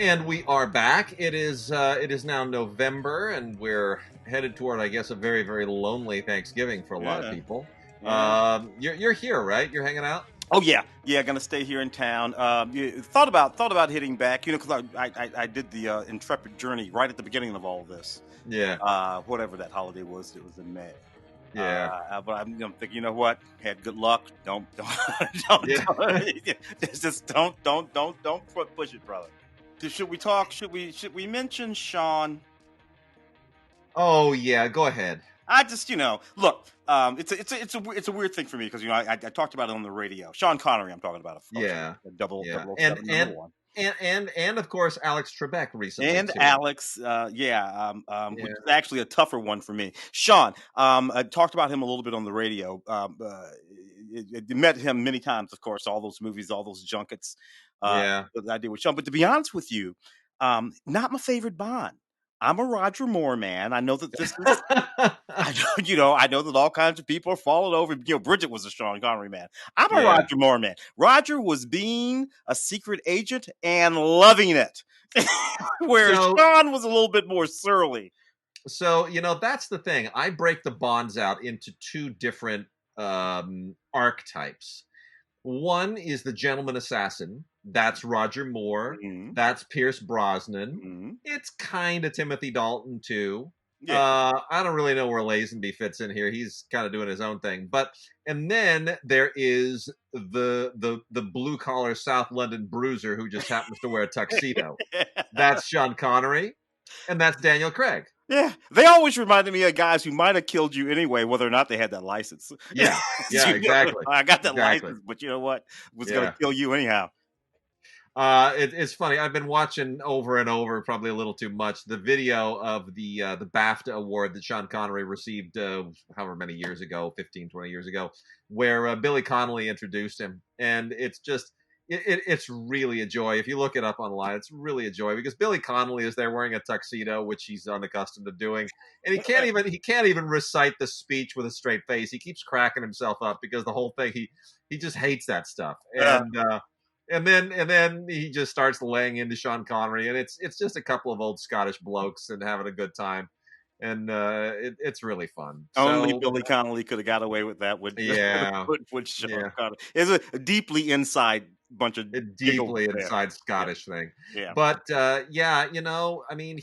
And we are back. It is now November, and we're headed toward, I guess, a very, very lonely Thanksgiving for a lot of Yeah, people. yeah. You're here, right? You're hanging out. Oh yeah. Gonna stay here in town. Thought about hitting back. Because I did the intrepid journey right at the beginning of all of this. Yeah, Whatever that holiday was, it was in May. yeah, But I'm thinking, you know what? Had good luck. Don't yeah. just don't push it, brother. Should we talk? Should we mention Sean? Oh yeah, go ahead. I just, look, it's a weird thing for me because I talked about it on the radio. Sean Connery, I'm talking about, of course, Yeah, double yeah, double oh and seven number and one, and of course Alex Trebek recently and too. Alex, which Yeah, is actually a tougher one for me. Sean, I talked about him a little bit on the radio. Met him many times, of course, all those movies, all those junkets yeah. that I did with Sean. But to be honest with you, not my favorite Bond. I'm a Roger Moore man. I know that this is I know, I know that all kinds of people are falling over. Bridget was a Sean Connery man. I'm a Yeah. Roger Moore man. Roger was being a secret agent and loving it, whereas So Sean was a little bit more surly. So, that's the thing. I break the Bonds out into two different archetypes. One is the gentleman assassin. That's Roger Moore. Hmm. That's Pierce Brosnan. Hmm. It's kind of Timothy Dalton too. Yeah. I don't really know where Lazenby fits in here. He's kind of doing his own thing. And then there is the blue collar South London bruiser who just happens to wear a tuxedo. That's Sean Connery, and that's Daniel Craig. Yeah, they always reminded me of guys who might have killed you anyway, whether or not they had that license. Yeah, yeah, exactly, I got that exactly. license, but you know what? Was going to Yeah. kill you anyhow. It's funny. I've been watching over and over, probably a little too much, the video of the BAFTA award that Sean Connery received however many years ago, 15, 20 years ago, where Billy Connolly introduced him. And it's just, it's really a joy. If you look it up online, it's really a joy because Billy Connolly is there wearing a tuxedo, which he's unaccustomed to doing. And he can't even recite the speech with a straight face. He keeps cracking himself up because the whole thing, he just hates that stuff. And then he just starts laying into Sean Connery, and it's just a couple of old Scottish blokes and having a good time, and it's really fun. Only So Billy Connolly could have got away with that with yeah, with Sean yeah, Connery. It's a deeply inside bunch of a giggles deeply there. inside Yeah, Scottish thing. yeah. But yeah, I mean,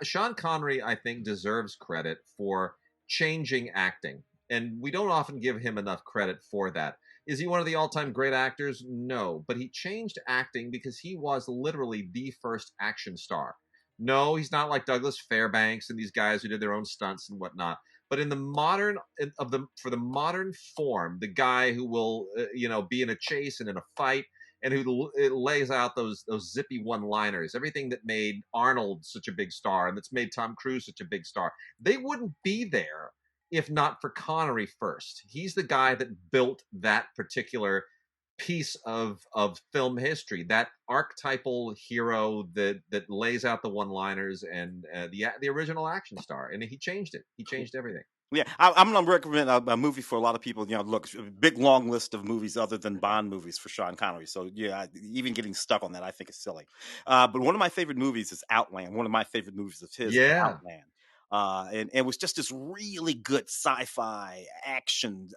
Sean Connery, I think, deserves credit for changing acting, and we don't often give him enough credit for that. Is he one of the all-time great actors? No, but he changed acting because he was literally the first action star. No, he's not like Douglas Fairbanks and these guys who did their own stunts and whatnot. But in the modern for the modern form, the guy who will be in a chase and in a fight and who lays out those zippy one-liners, everything that made Arnold such a big star and that's made Tom Cruise such a big star, they wouldn't be there if not for Connery first. He's the guy that built that particular piece of film history, that archetypal hero that lays out the one-liners and the original action star, and he changed it. He changed everything. Yeah, I'm going to recommend a movie for a lot of people. Look, a big long list of movies other than Bond movies for Sean Connery. So yeah, even getting stuck on that, I think is silly. But one of my favorite movies is Outland. One of my favorite movies of his is Yeah, Outland. And it was just this really good sci-fi action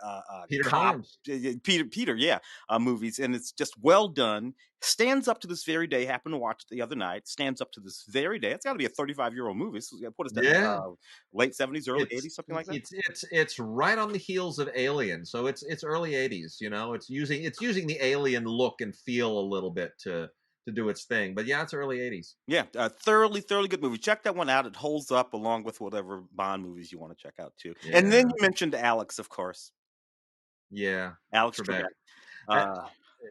Peter cop Hyams. Peter, yeah, movies, and it's just well done. Stands up to this very day. Happened to watch it the other night. Stands up to this very day. It's got to be a 35-year-old movie. So what is that? Yeah, Late 70s, early it's 80s, something like that. it's right on the heels of Alien, so it's early '80s. It's using the Alien look and feel a little bit to do its thing. But yeah, it's early '80s. Yeah, thoroughly good movie. Check that one out. It holds up along with whatever Bond movies you want to check out too. And then Yeah, you mentioned Alex, of course, yeah, Alex Trebek. Trebek. Uh,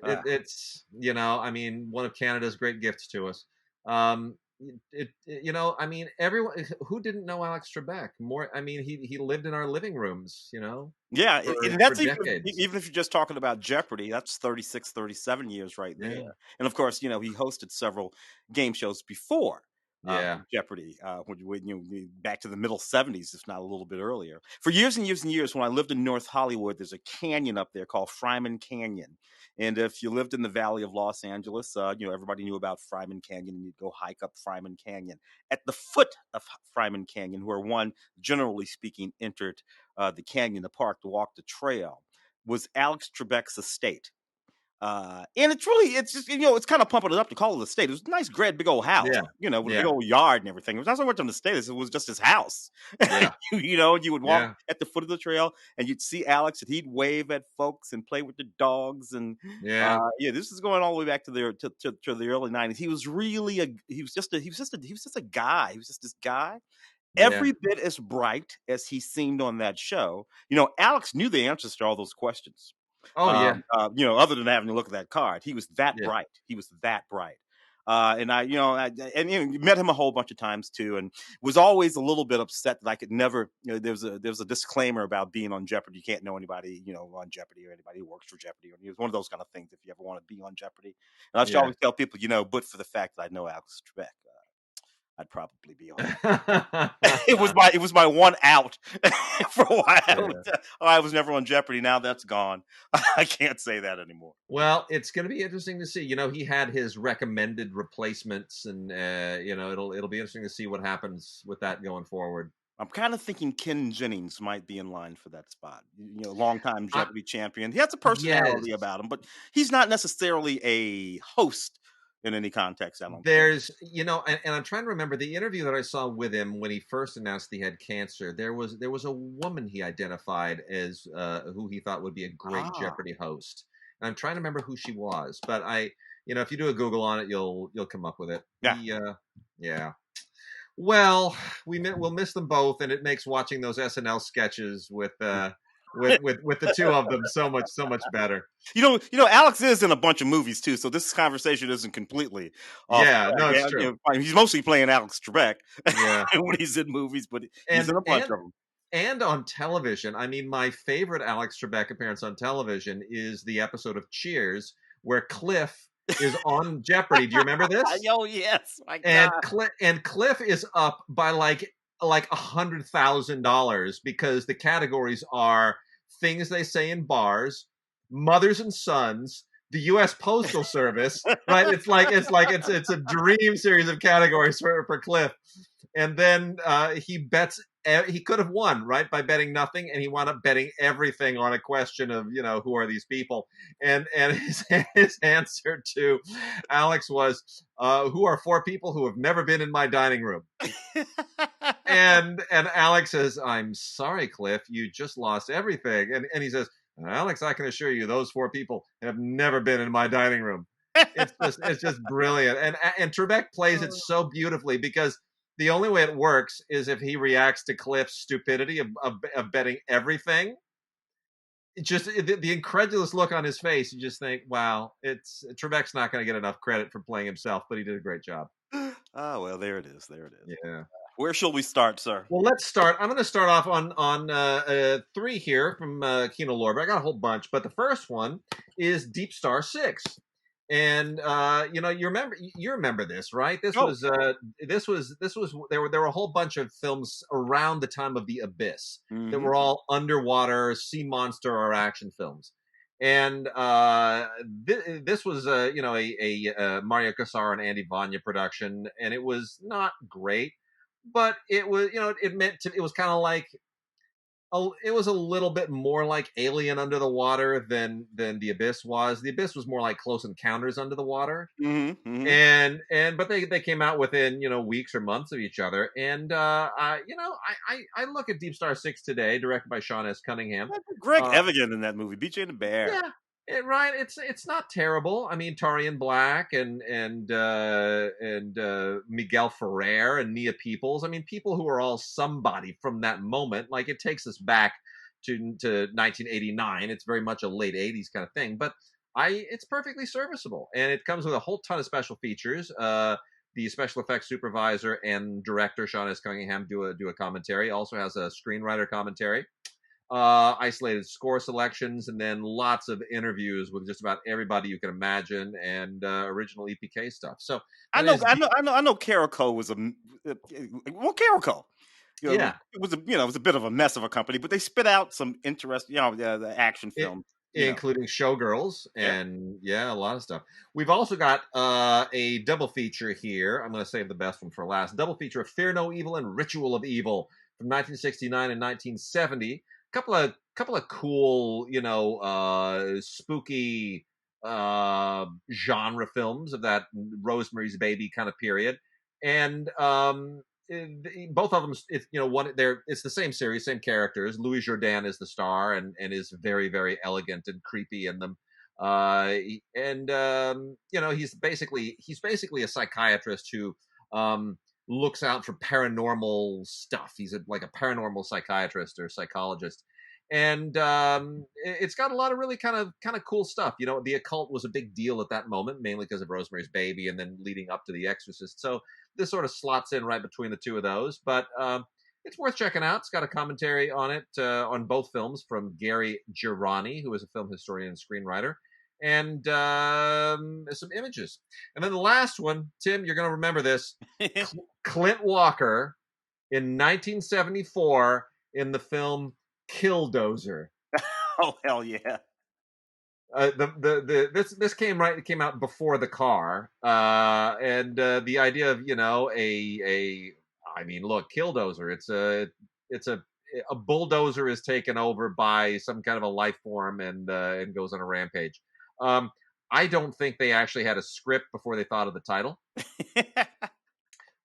Uh, uh, I mean, one of Canada's great gifts to us. I mean, everyone who didn't know Alex Trebek more. I mean, he lived in our living rooms, yeah, for and that's decades. even if you're just talking about Jeopardy, that's 36, 37 years right Yeah, there. And of course, he hosted several game shows before. Yeah. Jeopardy, back to the middle 70s, if not a little bit earlier. For years and years and years, when I lived in North Hollywood, there's a canyon up there called Fryman Canyon. And if you lived in the Valley of Los Angeles, everybody knew about Fryman Canyon, and you'd go hike up Fryman Canyon. At the foot of Fryman Canyon, where one, generally speaking, entered the canyon, the park, to walk the trail, was Alex Trebek's estate. And it's just, it's kind of pumping it up to call it a state. It was a nice, great, big old house, Yeah. with a big Yeah. old yard and everything. It was not so much on the state as it was just his house. Yeah. You would walk Yeah. at the foot of the trail and you'd see Alex, and he'd wave at folks and play with the dogs. And Yeah. this is going all the way back to the early 90s. He was really he was just a guy. He was just this guy. Yeah. Every bit as bright as he seemed on that show. Alex knew the answers to all those questions. Oh yeah. Other than having to look at that card, he was that Yeah. bright. He was that bright. And met him a whole bunch of times too, and was always a little bit upset that I could never. There's a disclaimer about being on Jeopardy. You can't know anybody, on Jeopardy, or anybody who works for Jeopardy. It was one of those kind of things. If you ever want to be on Jeopardy, and I should Yeah. always tell people, but for the fact that I know Alex Trebek, I'd probably be on that. It was my one out for a while. Yeah. I was never on Jeopardy. Now that's gone. I can't say that anymore. Well, it's going to be interesting to see. He had his recommended replacements, and it'll be interesting to see what happens with that going forward. I'm kind of thinking Ken Jennings might be in line for that spot. Longtime Jeopardy champion. He has a personality about him, but he's not necessarily a host in any context. I don't think. There's, and I'm trying to remember the interview that I saw with him when he first announced he had cancer. There was a woman he identified as who he thought would be a great Jeopardy host. And I'm trying to remember who she was, but if you do a Google on it, you'll come up with it. Yeah. Yeah. Well, we'll miss them both, and it makes watching those SNL sketches with the two of them so much better. Alex is in a bunch of movies too, so this conversation isn't completely off. Yeah, no, it's true. He's mostly playing Alex Trebek Yeah. when he's in movies, but he's in a bunch of them. And on television, I mean, my favorite Alex Trebek appearance on television is the episode of Cheers where Cliff is on Jeopardy. Do you remember this? Oh yes, my God. And Cliff is up by like $100,000 because the categories are things they say in bars, mothers and sons, the U.S. Postal Service, right? It's a dream series of categories for Cliff. And then he bets. He could have won, right, by betting nothing, and he wound up betting everything on a question of, who are these people? And his answer to Alex was, who are 4 people who have never been in my dining room? and Alex says, I'm sorry, Cliff, you just lost everything. And he says, Alex, I can assure you, those 4 people have never been in my dining room. It's just brilliant. And Trebek plays it so beautifully because the only way it works is if he reacts to Cliff's stupidity of betting everything. Just the incredulous look on his face, you just think, wow, Trebek's not going to get enough credit for playing himself, but he did a great job. Oh, well, there it is. Yeah. Where shall we start, sir? Well, let's start. I'm going to start off on 3 here from Kino Lorber. I got a whole bunch, but the first one is DeepStar 6. And you remember this, right? There were a whole bunch of films around the time of The Abyss that were all underwater sea monster or action films. And this was a Mario Casar and Andy Vanya production, and it was not great, but it was it was kind of like it was a little bit more like Alien Under the Water than The Abyss was. The Abyss was more like Close Encounters Under the Water, but they came out within weeks or months of each other. And I look at DeepStar 6 today, directed by Sean S. Cunningham. Greg Evigan in that movie, BJ and the Bear. Yeah. Right, it's not terrible. I mean, Tarian Black and Miguel Ferrer and Nia Peoples. I mean, people who are all somebody from that moment. Like, it takes us back to 1989. It's very much a late 80s kind of thing, but it's perfectly serviceable, and it comes with a whole ton of special features. The special effects supervisor and director Sean S. Cunningham do a commentary. Also has a screenwriter commentary. isolated score selections, and then lots of interviews with just about everybody you can imagine, and original EPK stuff. So I that know, is, I know, I know, I know. Caraco was well, Caraco. yeah. It was it was a bit of a mess of a company, but they spit out some interesting, the action It, films. including Showgirls Yeah. and yeah, a lot of stuff. We've also got a double feature here. I'm going to save the best one for last. Double feature of Fear No Evil and Ritual of Evil from 1969 and 1970. Couple of cool, spooky genre films of that Rosemary's Baby kind of period. And both of them, it's the same series, same characters. Louis Jourdan is the star, and is very, very elegant and creepy in them. He's basically a psychiatrist who looks out for paranormal stuff. He's like a paranormal psychiatrist or psychologist, and it's got a lot of really kind of cool stuff. The occult was a big deal at that moment, mainly because of Rosemary's Baby, and then leading up to The Exorcist. So this sort of slots in right between the two of those, but it's worth checking out. It's got a commentary on it, on both films, from Gary Girani, who is a film historian and screenwriter, and some images. And then the last one, Tim, you're going to remember this: Clint Walker in 1974 in the film Killdozer. Oh hell yeah! This came out before the car, and the idea of I mean, look, Killdozer. It's a bulldozer is taken over by some kind of a life form, and goes on a rampage. Um, I don't think they actually had a script before they thought of the title.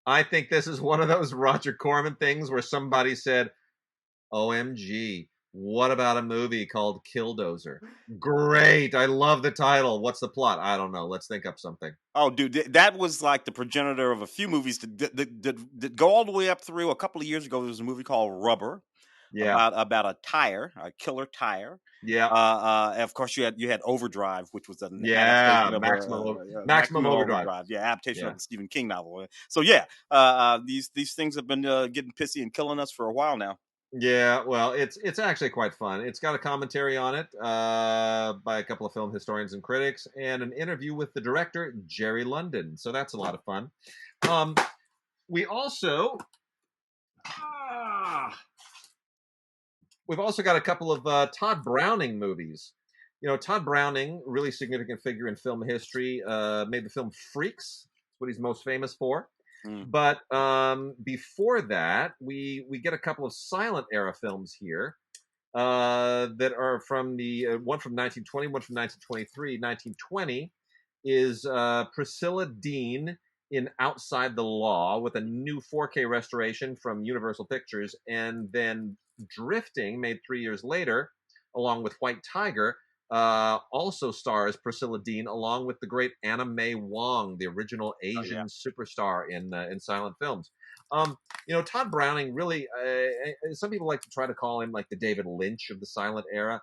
I think this is one of those Roger Corman things where somebody said, OMG, what about a movie called Killdozer? Great. I love the title. What's the plot? I don't know. Let's think up something. Oh, dude, that was like the progenitor of a few movies that go all the way up through. A couple of years ago, there was a movie called Rubber, Yeah. about a killer tire. Yeah. And of course, you had Overdrive, which was an Yeah. adaptation of Maximum Maximum Overdrive. Overdrive, yeah, adaptation Yeah. of the Stephen King novel. So yeah, these things have been getting pissy and killing us for a while now. Yeah, well, it's actually quite fun. It's got a commentary on it by a couple of film historians and critics, and an interview with the director Jerry London. So that's a lot of fun. Um, we also we've also got a couple of Todd Browning movies. Todd Browning, really significant figure in film history, made the film Freaks. That's what he's most famous for. Mm. But before that, we get a couple of silent era films here that are from the one from 1920, one from 1923. 1920 is Priscilla Dean in Outside the Law, with a new 4K restoration from Universal Pictures, and then Drifting, made 3 years later, along with White Tiger, also stars Priscilla Dean, along with the great Anna May Wong, the original Asian superstar in silent films. Todd Browning really, some people like to try to call him like the David Lynch of the silent era.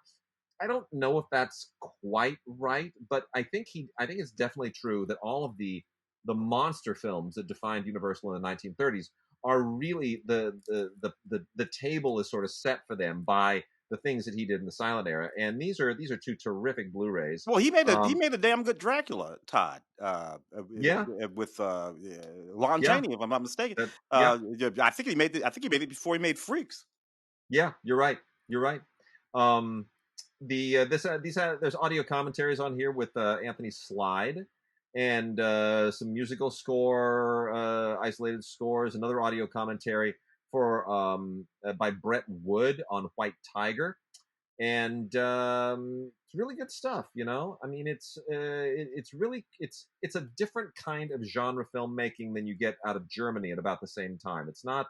I don't know if that's quite right, but I think it's definitely true that all of the monster films that defined Universal in the 1930s are really the table is sort of set for them by the things that he did in the silent era, and these are two terrific Blu-rays. Well, he made a damn good Dracula, Todd, Yeah, with Lon yeah, Chaney, if I'm not mistaken. yeah, Yeah, I think he made it before he made Freaks. yeah. You're right. You're right. Um, there's audio commentaries on here with Anthony Slide, and some musical score, isolated scores, another audio commentary for by Brett Wood on White Tiger, and it's really good stuff. I mean, it's really it's a different kind of genre filmmaking than you get out of Germany at about the same time. It's not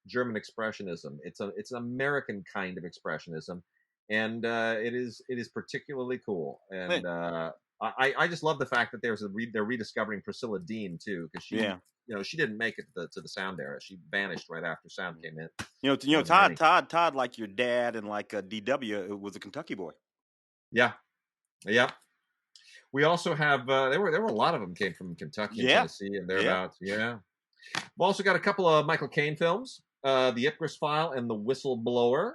German expressionism. It's an American kind of expressionism, and it is particularly cool. And I just love the fact that they're rediscovering Priscilla Dean too, because Yeah. she didn't make it to the sound era. She vanished right after sound came in. Todd, like your dad and like DW, was a Kentucky boy. Yeah, yeah. We also have there were a lot of them came from Kentucky and Yeah. Tennessee and thereabouts. Yeah. We've also got a couple of Michael Caine films, The Ipcress File and The Whistleblower.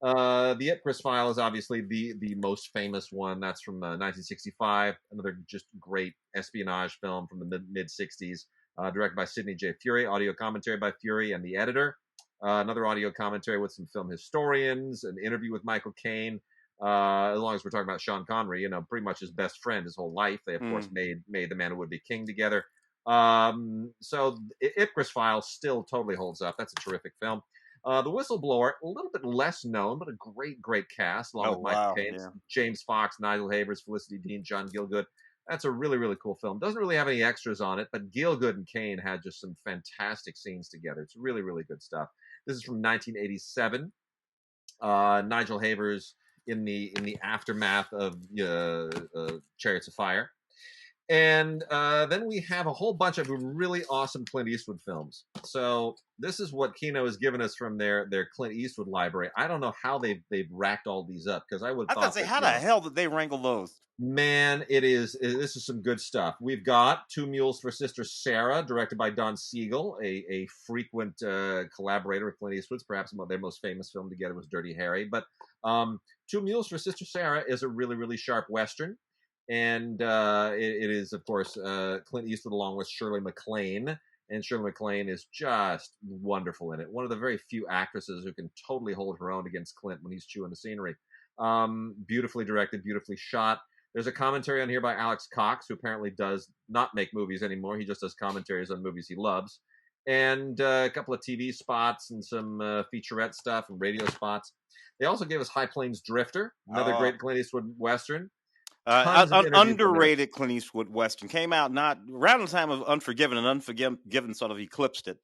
The Ipcris File is obviously the most famous one. That's from 1965. Another just great espionage film from the mid 60s, directed by Sidney J. Furie. Audio commentary by Furie and the editor. Another audio commentary with some film historians. An interview with Michael Caine. As long as we're talking about Sean Connery, pretty much his best friend his whole life. They of course made The Man Who Would Be King together. So Ipcris File still totally holds up. That's a terrific film. The Whistleblower, a little bit less known, but a great cast, along Oh with Michael wow, Caine, yeah. James Fox, Nigel Havers, Felicity Dean, John Gielgud. That's a really cool film. Doesn't really have any extras on it, but Gielgud and Caine had just some fantastic scenes together. It's really good stuff. This is from 1987. Nigel Havers in the aftermath of Chariots of Fire. And then we have a whole bunch of really awesome Clint Eastwood films. So this is what Kino has given us from their Clint Eastwood library. I don't know how they've racked all these up, because I would I have was gonna thought say, that, how the hell did they wrangle those? man, this is some good stuff. We've got Two Mules for Sister Sarah, directed by Don Siegel, a frequent collaborator with Clint Eastwood's. Perhaps their most famous film together was Dirty Harry. But Two Mules for Sister Sarah is a really sharp Western. And it is, of course, Clint Eastwood along with Shirley MacLaine. And Shirley MacLaine is just wonderful in it. One of the very few actresses who can totally hold her own against Clint when he's chewing the scenery. Beautifully directed, beautifully shot. There's a commentary on here by Alex Cox, who apparently does not make movies anymore. He just does commentaries on movies he loves. And a couple of TV spots and some featurette stuff and radio spots. They also gave us High Plains Drifter, another great Clint Eastwood Western. Tons of interviews in there. Underrated Clint Eastwood Western came out not around the time of Unforgiven, and Unforgiven sort of eclipsed it.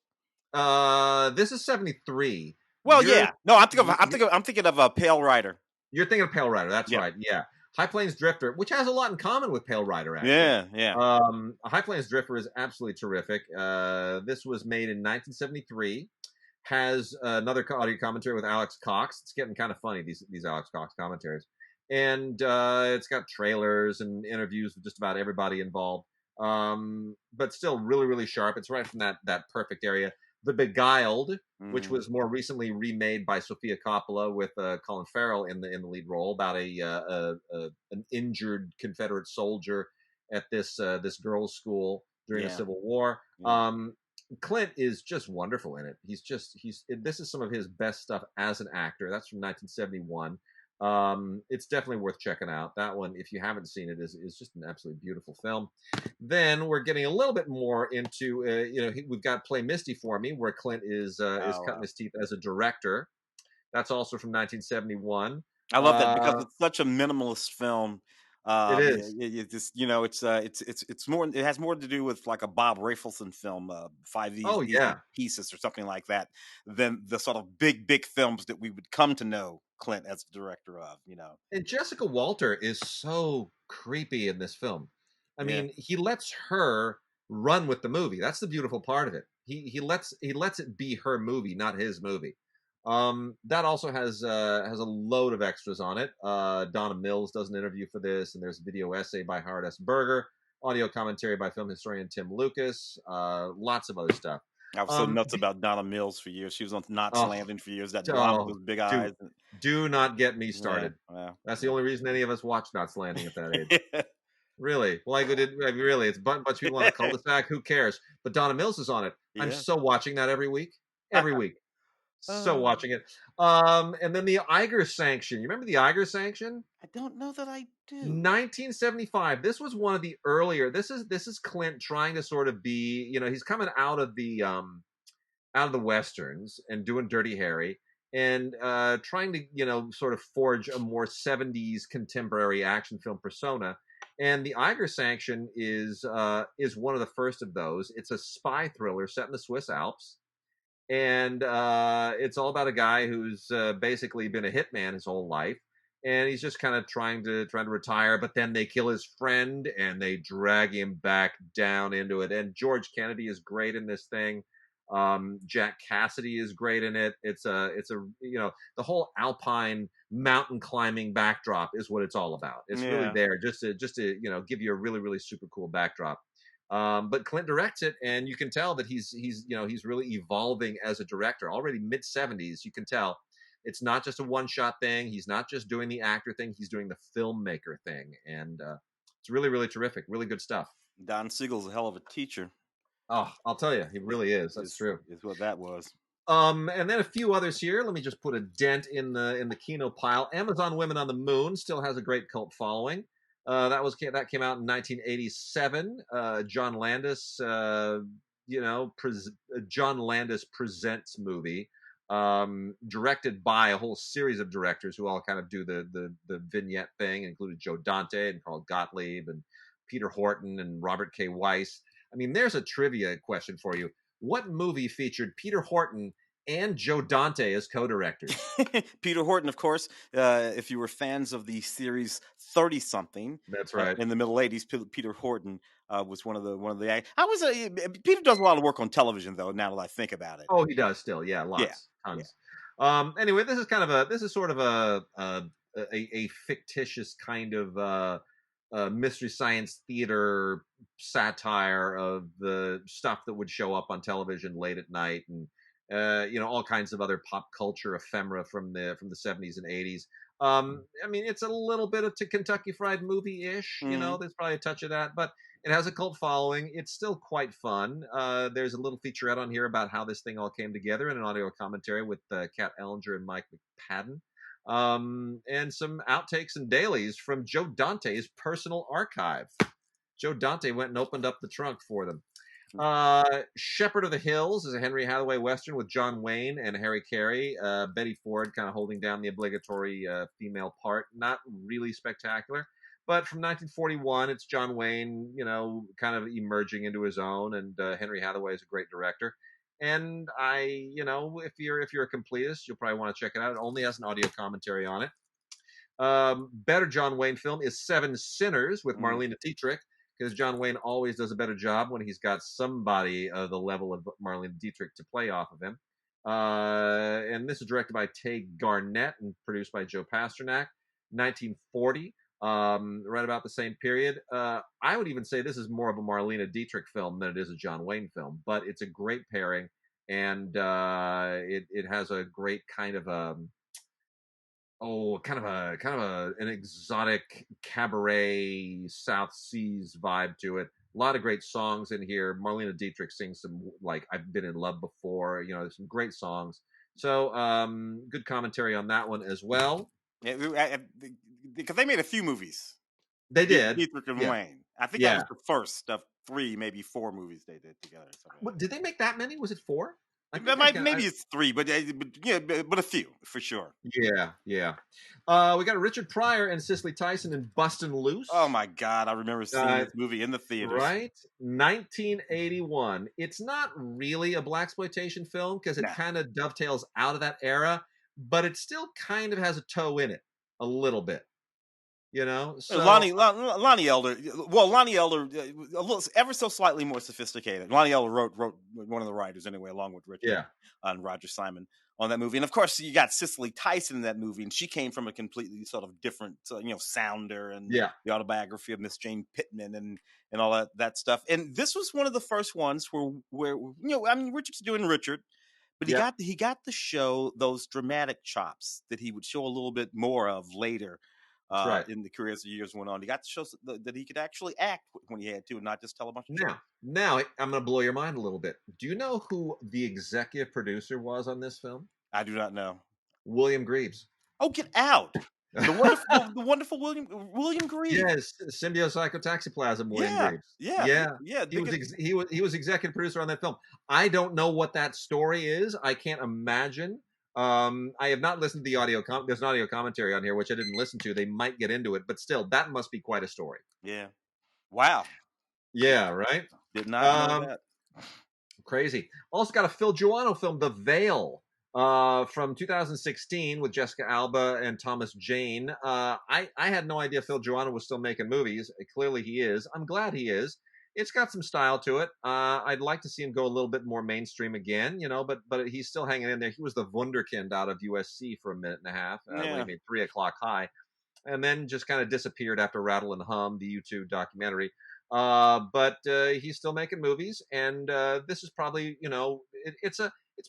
This is 73. Well, yeah, no, I'm thinking of a Pale Rider. You're thinking of Pale Rider. That's Yeah. right. Yeah. High Plains Drifter, which has a lot in common with Pale Rider, actually. Yeah. High Plains Drifter is absolutely terrific. This was made in 1973. Has another audio commentary with Alex Cox. It's getting kind of funny, these Alex Cox commentaries. And it's got trailers and interviews with just about everybody involved. But still really sharp. It's right from that perfect area. The Beguiled, which was more recently remade by Sofia Coppola with Colin Farrell in the lead role, about an injured Confederate soldier at this girls' school during the Civil War. Clint is just wonderful in it. This is some of his best stuff as an actor. That's from 1971. It's definitely worth checking out. That one, if you haven't seen it, is just an absolutely beautiful film. Then we're getting a little bit more into, we've got Play Misty for Me, where Clint is cutting his teeth as a director. That's also from 1971. I love that because it's such a minimalist film. It is. It's more. It has more to do with like a Bob Rafelson film, Five Easy Pieces or something like that, than the sort of big films that we would come to know Clint as the director of. And Jessica Walter is so creepy in this film. I mean, he lets her run with the movie. That's the beautiful part of it. He lets it be her movie, not his movie. That also has a load of extras on it. Donna Mills does an interview for this, and there's a video essay by Howard S. Berger, audio commentary by film historian Tim Lucas, lots of other stuff. I was so nuts about Donna Mills for years. She was on Knots Landing for years. That blonde with those big eyes. Do not get me started. That's the only reason any of us watched Knots Landing at that age. Really? Well, really, it's a bunch of people on a cul-de-sac. Who cares? But Donna Mills is on it. I'm so watching that every week. Every week. So watching it. And then the Iger Sanction. You remember the Iger Sanction? I don't know that I do. 1975. This was one of the earlier. This is Clint trying to sort of be, he's coming out of the Westerns and doing Dirty Harry and trying to, sort of forge a more 70s contemporary action film persona. And the Iger Sanction is one of the first of those. It's a spy thriller set in the Swiss Alps. And it's all about a guy who's basically been a hitman his whole life, and he's just kind of trying to retire. But then they kill his friend, and they drag him back down into it. And George Kennedy is great in this thing. Jack Cassidy is great in it. It's a the whole alpine mountain climbing backdrop is what it's all about. It's really there just to give you a really super cool backdrop. But Clint directs it, and you can tell that he's really evolving as a director. Already mid-70s, you can tell It's not just a one-shot thing. He's not just doing the actor thing. He's doing the filmmaker thing, and it's really, really terrific. Really good stuff. Don Siegel's a hell of a teacher. Oh, I'll tell you, he really is. That's true. Is what that was. And then a few others here. Let me just put a dent in the Kino pile. Amazon Women on the Moon still has a great cult following. That came out in 1987. John Landis, John Landis presents movie, directed by a whole series of directors who all kind of do the vignette thing, included Joe Dante and Carl Gottlieb and Peter Horton and Robert K. Weiss. I mean, there's a trivia question for you. What movie featured Peter Horton and Joe Dante as co-directors? Peter Horton, of course. If you were fans of the series 30-something, That's right. In the middle '80s, Peter Horton was one of the. Peter does a lot of work on television, though. Now that I think about it. Oh, he does still. Yeah, lots, tons. Yeah. Anyway, this is sort of a fictitious kind of mystery science theater satire of the stuff that would show up on television late at night, and all kinds of other pop culture ephemera from the 70s and 80s. I mean, it's a little bit of Kentucky Fried Movie-ish. Mm-hmm. There's probably a touch of that, but it has a cult following. It's still quite fun. There's a little featurette on here about how this thing all came together, and an audio commentary with Kat Ellinger and Mike McPadden. And some outtakes and dailies from Joe Dante's personal archive. Joe Dante went and opened up the trunk for them. Shepherd of the Hills is a Henry Hathaway Western with John Wayne and Harry Carey. Betty Ford kind of holding down the obligatory female part. Not really spectacular. But from 1941, it's John Wayne, kind of emerging into his own, and Henry Hathaway is a great director. And if you're a completist, you'll probably want to check it out. It only has an audio commentary on it. Better John Wayne film is Seven Sinners with Marlene Dietrich, because John Wayne always does a better job when he's got somebody the level of Marlene Dietrich to play off of him. And this is directed by Tay Garnett and produced by Joe Pasternak. 1940. Right about the same period. I would even say this is more of a Marlene Dietrich film than it is a John Wayne film, but it's a great pairing, and it has a great kind of an exotic cabaret South Seas vibe to it. A lot of great songs in here. Marlene Dietrich sings some like "I've Been in Love Before." There's some great songs. So good commentary on that one as well. Yeah, because they made a few movies. They did. Dietrich and Wayne. I think that was the first of 3, maybe 4 movies they did together. Did they make that many? Was it 4? Maybe it's 3, but a few for sure. Yeah. We got Richard Pryor and Cicely Tyson in Bustin' Loose. Oh my God, I remember seeing this movie in the theaters. Right, 1981. It's not really a blaxploitation film because it kind of dovetails out of that era, but it still kind of has a toe in it a little bit. So Lonnie Elder. Well, Lonnie Elder, ever so slightly more sophisticated. Lonnie Elder wrote one of the writers anyway, along with Richard and Roger Simon on that movie. And of course, you got Cicely Tyson in that movie, and she came from a completely sort of different, Sounder and the autobiography of Miss Jane Pittman and all that stuff. And this was one of the first ones where Richard's doing Richard. But he got to show those dramatic chops that he would show a little bit more of later. In the career as the years went on, he got to show that he could actually act when he had to, and not just tell a bunch of jokes. Now I'm going to blow your mind a little bit. Do you know who the executive producer was on this film? I do not know. William Greaves. Oh, get out! The wonderful William Greaves. Yes, Symbiopsychotoxiplasm William Greaves. Yeah. He was executive producer on that film. I don't know what that story is. I can't imagine. I have not listened to the audio. There's an audio commentary on here, which I didn't listen to. They might get into it, but still, that must be quite a story. Yeah. Wow. Yeah. Right. Did not know that. Crazy. Also got a Phil Joannou film, The Veil, from 2016 with Jessica Alba and Thomas Jane. I had no idea Phil Joannou was still making movies. Clearly, he is. I'm glad he is. It's got some style to it. I'd like to see him go a little bit more mainstream again, but he's still hanging in there. He was the wunderkind out of USC for a minute and a half when he made 3 O'Clock High, and then just kind of disappeared after Rattle and Hum, the U2 documentary. But he's still making movies, and this is probably, it's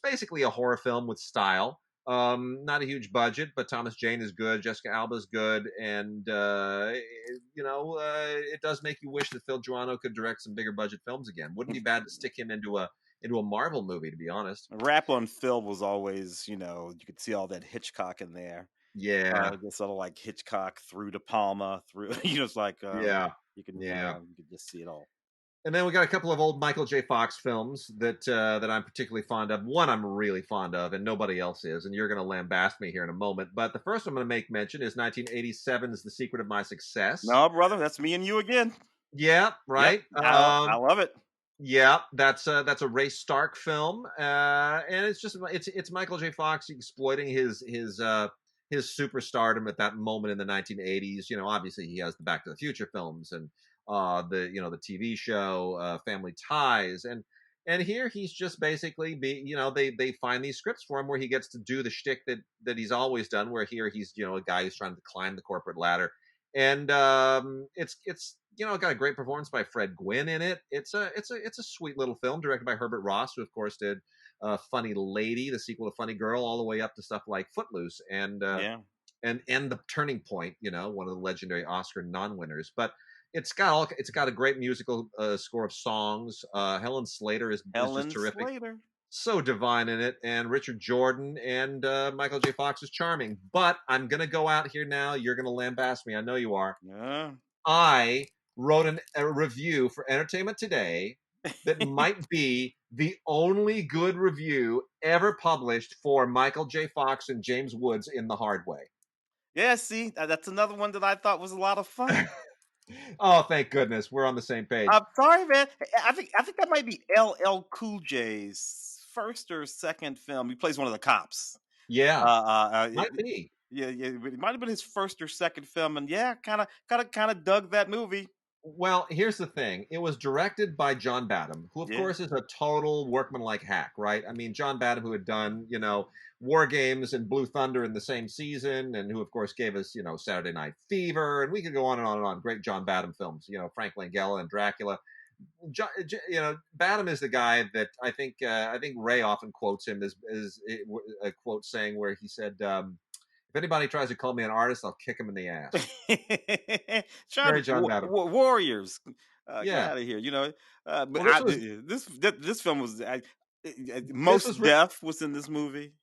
basically a horror film with style. Not a huge budget, but Thomas Jane is good, Jessica Alba's good, and it does make you wish that Phil Joannou could direct some bigger budget films again. Wouldn't be bad to stick him into a Marvel movie, to be honest. Rap on Phil was always, you could see all that Hitchcock in there. Yeah, Just sort of like Hitchcock through De Palma, through it's like yeah, yeah. you can just see it all. And then we got a couple of old Michael J. Fox films that I'm particularly fond of. One I'm really fond of, and nobody else is, and you're going to lambast me here in a moment. But the first I'm going to make mention is 1987's The Secret of My Success. No, brother, that's me and you again. Yeah, Yep, right. I love it. Yeah, that's a Ray Stark film, and it's Michael J. Fox exploiting his superstardom at that moment in the 1980s. Obviously he has the Back to the Future films and the TV show Family Ties, and here he's just basically they find these scripts for him where he gets to do the shtick that he's always done. Where here he's a guy who's trying to climb the corporate ladder, and it's got a great performance by Fred Gwynn in it. It's a sweet little film directed by Herbert Ross, who of course did Funny Lady, the sequel to Funny Girl, all the way up to stuff like Footloose Yeah. and The Turning Point, one of the legendary Oscar non-winners. But it's got a great musical score of songs. Helen Slater is just Helen terrific, Slater. so divine in it, and Richard Jordan and Michael J. Fox is charming. But I'm gonna go out here now. You're gonna lambast me. I know you are. Yeah. I wrote a review for Entertainment Today that might be the only good review ever published for Michael J. Fox and James Woods in The Hard Way. Yeah, see, that's another one that I thought was a lot of fun. Oh, thank goodness. We're on the same page. I'm sorry, man. I think that might be LL Cool J's first or second film. He plays one of the cops. Yeah, It, might be. yeah, yeah. It might have been his first or second film, and yeah, kind of dug that movie. Well, here's the thing. It was directed by John Badham, who, of Yeah, course, is a total workmanlike hack, right? I mean, John Badham, who had done, War Games and Blue Thunder in the same season, and who, of course, gave us, Saturday Night Fever, and we could go on and on and on. Great John Badham films, Frank Langella and Dracula. Badham is the guy that I think Ray often quotes him as a quote saying where he said, "If anybody tries to call me an artist, I'll kick him in the ass." John Very John Badham. Warriors, get Yeah. out of here. But Well, this was this film was this was most death was in this movie.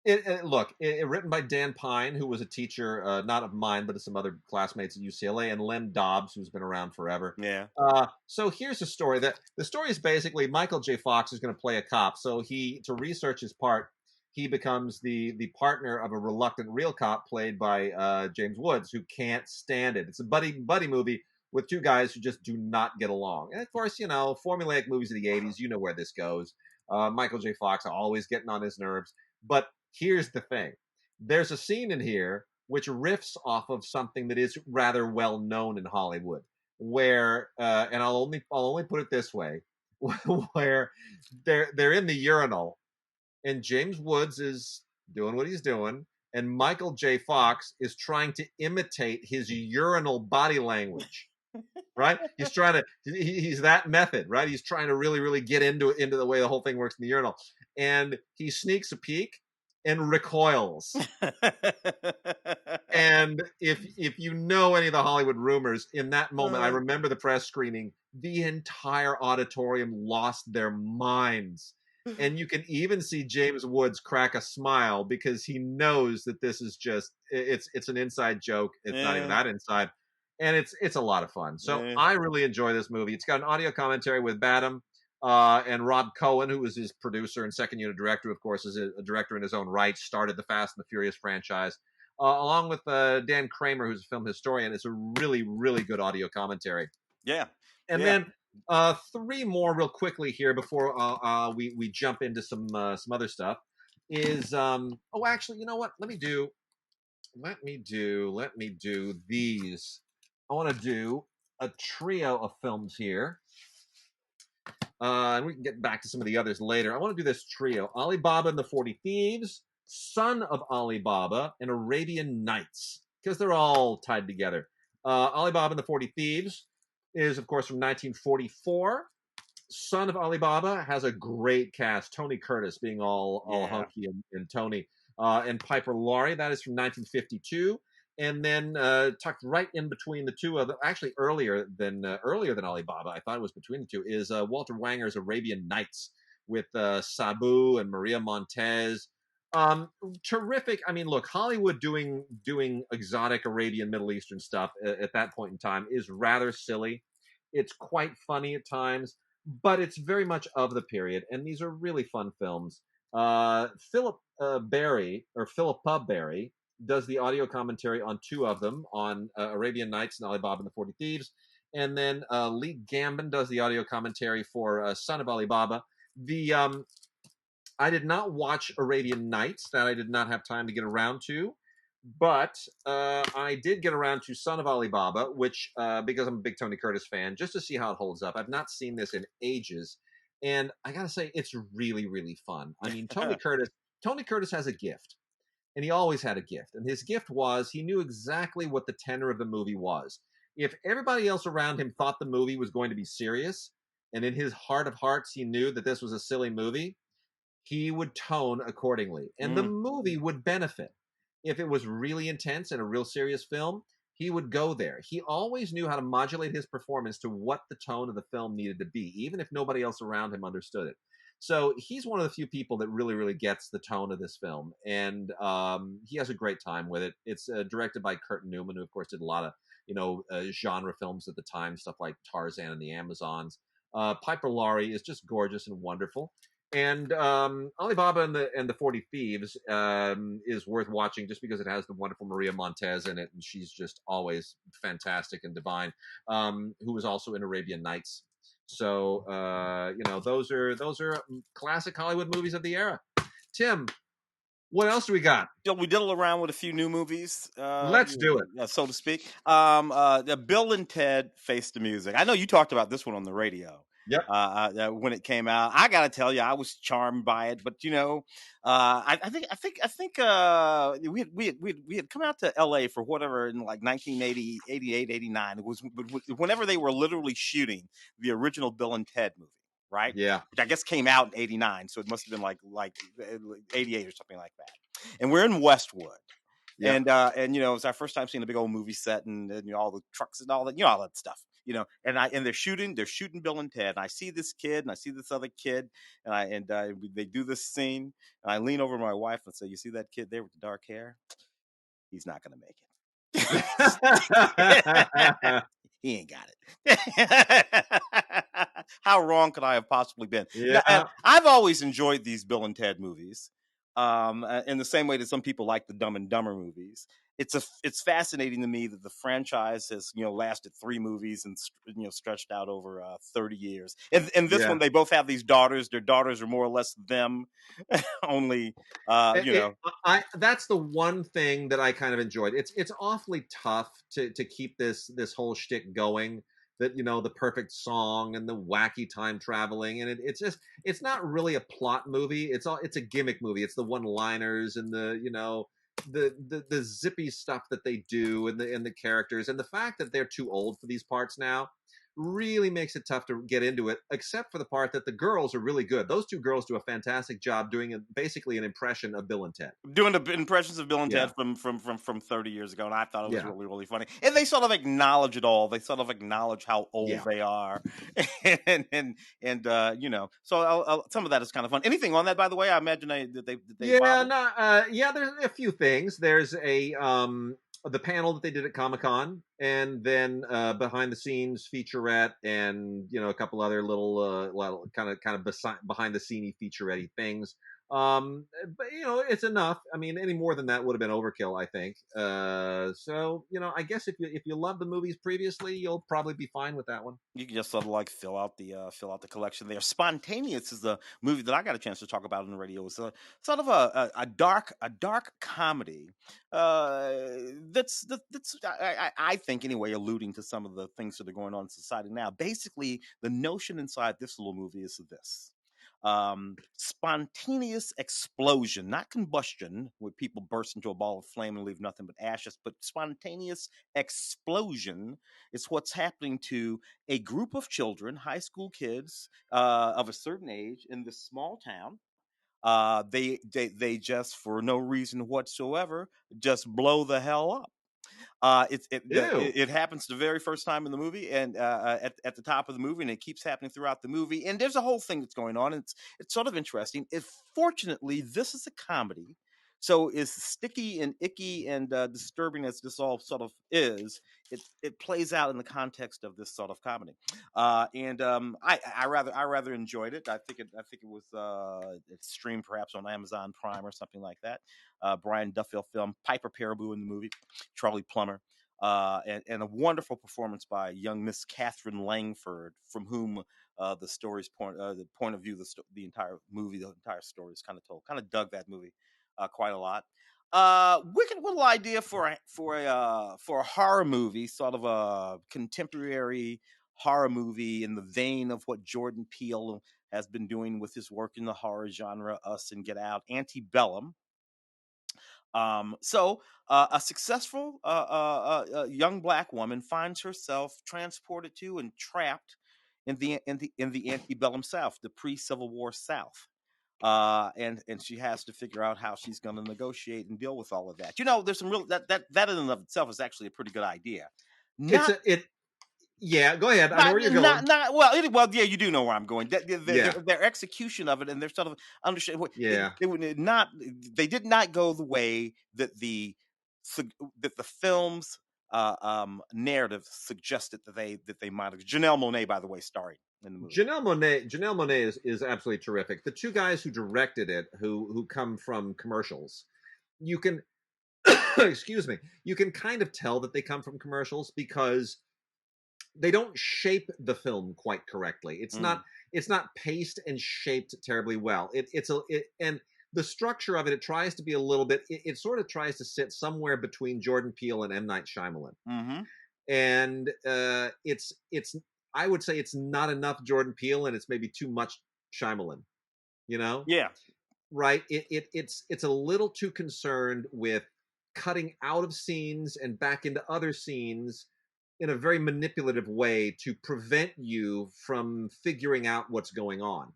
written by Dan Pine, who was a teacher, not of mine, but of some other classmates at UCLA, and Len Dobbs, who's been around forever. Yeah, So here's the story. The story is basically Michael J. Fox is going to play a cop. So to research his part, he becomes the partner of a reluctant real cop played by James Woods, who can't stand it. It's a buddy movie with two guys who just do not get along. And of course, formulaic movies of the '80s, you know where this goes. Michael J. Fox always getting on his nerves. But here's the thing. There's a scene in here which riffs off of something that is rather well known in Hollywood, where and I'll only put it this way, where they're in the urinal and James Woods is doing what he's doing, and Michael J. Fox is trying to imitate his urinal body language. Right? He's that method, right? He's trying to really, really get into the way the whole thing works in the urinal. And he sneaks a peek and recoils. And if you know any of the Hollywood rumors, in that moment, I remember the press screening, the entire auditorium lost their minds. And you can even see James Woods crack a smile because he knows that this is it's an inside joke. It's not even that inside. And it's a lot of fun. So I really enjoy this movie. It's got an audio commentary with Badham and Rob Cohen, who was his producer and second unit director, of course, is a director in his own right, started the Fast and the Furious franchise, along with Dan Kramer, who's a film historian. It's a really, really good audio commentary. Yeah. And then three more real quickly here before we jump into some other stuff is actually, you know what? Let me do these. I want to do a trio of films here. And we can get back to some of the others later. I want to do this trio: Alibaba and the 40 Thieves, Son of Alibaba, and Arabian Nights, because they're all tied together. Alibaba and the 40 Thieves is, of course, from 1944. Son of Alibaba has a great cast. Tony Curtis being all hunky and Tony. and Piper Laurie. That is from 1952. And then tucked right in between the two of them, actually earlier than Alibaba, I thought it was between the two, is Walter Wanger's Arabian Nights with Sabu and Maria Montez. Um, Terrific. I mean, look, Hollywood doing exotic Arabian Middle Eastern stuff at that point in time is rather silly. It's quite funny at times, but it's very much of the period, and these are really fun films. Philippa Berry does the audio commentary on two of them, on Arabian Nights and Alibaba and the 40 Thieves, and then Lee Gambin does the audio commentary for Son of Alibaba. The I did not watch Arabian Nights; that I did not have time to get around to. But I did get around to Son of Alibaba, which, because I'm a big Tony Curtis fan, just to see how it holds up. I've not seen this in ages, and I gotta say, it's really, really fun. I mean, Tony Curtis has a gift, and he always had a gift. And his gift was he knew exactly what the tenor of the movie was. If everybody else around him thought the movie was going to be serious, and in his heart of hearts, he knew that this was a silly movie, he would tone accordingly, and the Mm. movie would benefit. If it was really intense and a real serious film, he would go there. He always knew how to modulate his performance to what the tone of the film needed to be, even if nobody else around him understood it. So he's one of the few people that really, really gets the tone of this film, and he has a great time with it. It's directed by Kurt Newman, who of course did a lot of genre films at the time, stuff like Tarzan and the Amazons. Piper Laurie is just gorgeous and wonderful. And Alibaba and the 40 Thieves is worth watching just because it has the wonderful Maria Montez in it, and she's just always fantastic and divine. Who was also in Arabian Nights. So those are classic Hollywood movies of the era. Tim, what else do we got? We diddle around with a few new movies, Let's do it. so to speak. The Bill and Ted Face the Music. I know you talked about this one on the radio. Yep. When it came out, I gotta tell you, I was charmed by it. But I think we had come out to L.A. for whatever in like 1980, 88, 89. It was whenever they were literally shooting the original Bill and Ted movie, right? Yeah. Which I guess came out in 89, so it must have been like 88 or something like that. And we're in Westwood. Yep. And it's our first time seeing a big old movie set and all the trucks and all that, all that stuff. And they're shooting Bill and Ted. And I see this kid and I see this other kid, and they do this scene. And I lean over to my wife and say, "You see that kid there with the dark hair? He's not gonna make it. He ain't got it." How wrong could I have possibly been? And Yeah. I've always enjoyed these Bill and Ted movies, in the same way that some people like the Dumb and Dumber movies. It's fascinating to me that the franchise has lasted 3 movies and stretched out over 30 years. And this Yeah. one, they both have these daughters. Their daughters are more or less them, only That's the one thing that I kind of enjoyed. It's awfully tough to keep this whole shtick going. That the perfect song and the wacky time traveling, and it's not really a plot movie. It's a gimmick movie. It's the one liners and the zippy stuff that they do, and the characters, and the fact that they're too old for these parts now really makes it tough to get into it, except for the part that the girls are really good. Those two girls do a fantastic job doing basically an impression of Bill and Ted. doing the impressions of Bill and Yeah. Ted from 30 years ago, and I thought it was Yeah. really, really funny. And they sort of acknowledge it all. They sort of acknowledge how old Yeah. they are, and so some of that is kind of fun. Anything on that, by the way? I imagine they Yeah, bother. no, yeah. There's a few things. There's the panel that they did at Comic-Con, and then behind the scenes featurette, and a couple other little kind of behind the sceney featurette things. But it's enough. I mean, any more than that would have been overkill, I think. So I guess if you loved the movies previously, you'll probably be fine with that one. You can just sort of like fill out the collection there. Spontaneous is the movie that I got a chance to talk about on the radio. It's a sort of a dark comedy. That's I think anyway, alluding to some of the things that are going on in society now. Basically, the notion inside this little movie is this. Spontaneous explosion, not combustion, where people burst into a ball of flame and leave nothing but ashes, but spontaneous explosion is what's happening to a group of children, high school kids of a certain age in this small town. They just, for no reason whatsoever, just blow the hell up. Ew. It happens the very first time in the movie, and at the top of the movie, and it keeps happening throughout the movie. And there's a whole thing that's going on. And it's sort of interesting. Fortunately, this is a comedy, so as sticky and icky and disturbing as this all sort of is, it plays out in the context of this sort of comedy. And I rather enjoyed it. I think it was it's streamed perhaps on Amazon Prime or something like that. Brian Duffield film, Piper Perabo in the movie, Charlie Plummer, and a wonderful performance by young Miss Catharine Langford, from whom the point of view, the entire movie, the entire story is kind of told. Kind of dug that movie quite a lot. Wicked little idea for a horror movie, sort of a contemporary horror movie in the vein of what Jordan Peele has been doing with his work in the horror genre, Us and Get Out, Antebellum. A successful young black woman finds herself transported to and trapped in the antebellum South, the pre-Civil War South. And she has to figure out how she's going to negotiate and deal with all of that. You know, there's some real that in and of itself is actually a pretty good idea. It's Not a it. Yeah, go ahead. I know where you're going. yeah, you do know where I'm going. Yeah, Their execution of it, and their sort of understand yeah. they did not go the way that the film's narrative suggested that they might have. Janelle Monáe, by the way, starring in the movie. Janelle Monáe is absolutely terrific. The two guys who directed it, who come from commercials, you can excuse me, you can kind of tell that they come from commercials because they don't shape the film quite correctly. Mm. It's not paced and shaped terribly well. And the structure of it, it tries to be a little bit. It sort of tries to sit somewhere between Jordan Peele and M. Night Shyamalan, Hmm. and it's I would say it's not enough Jordan Peele, and it's maybe too much Shyamalan. You know, Yeah. right? It's a little too concerned with cutting out of scenes and back into other scenes in a very manipulative way to prevent you from figuring out what's going on.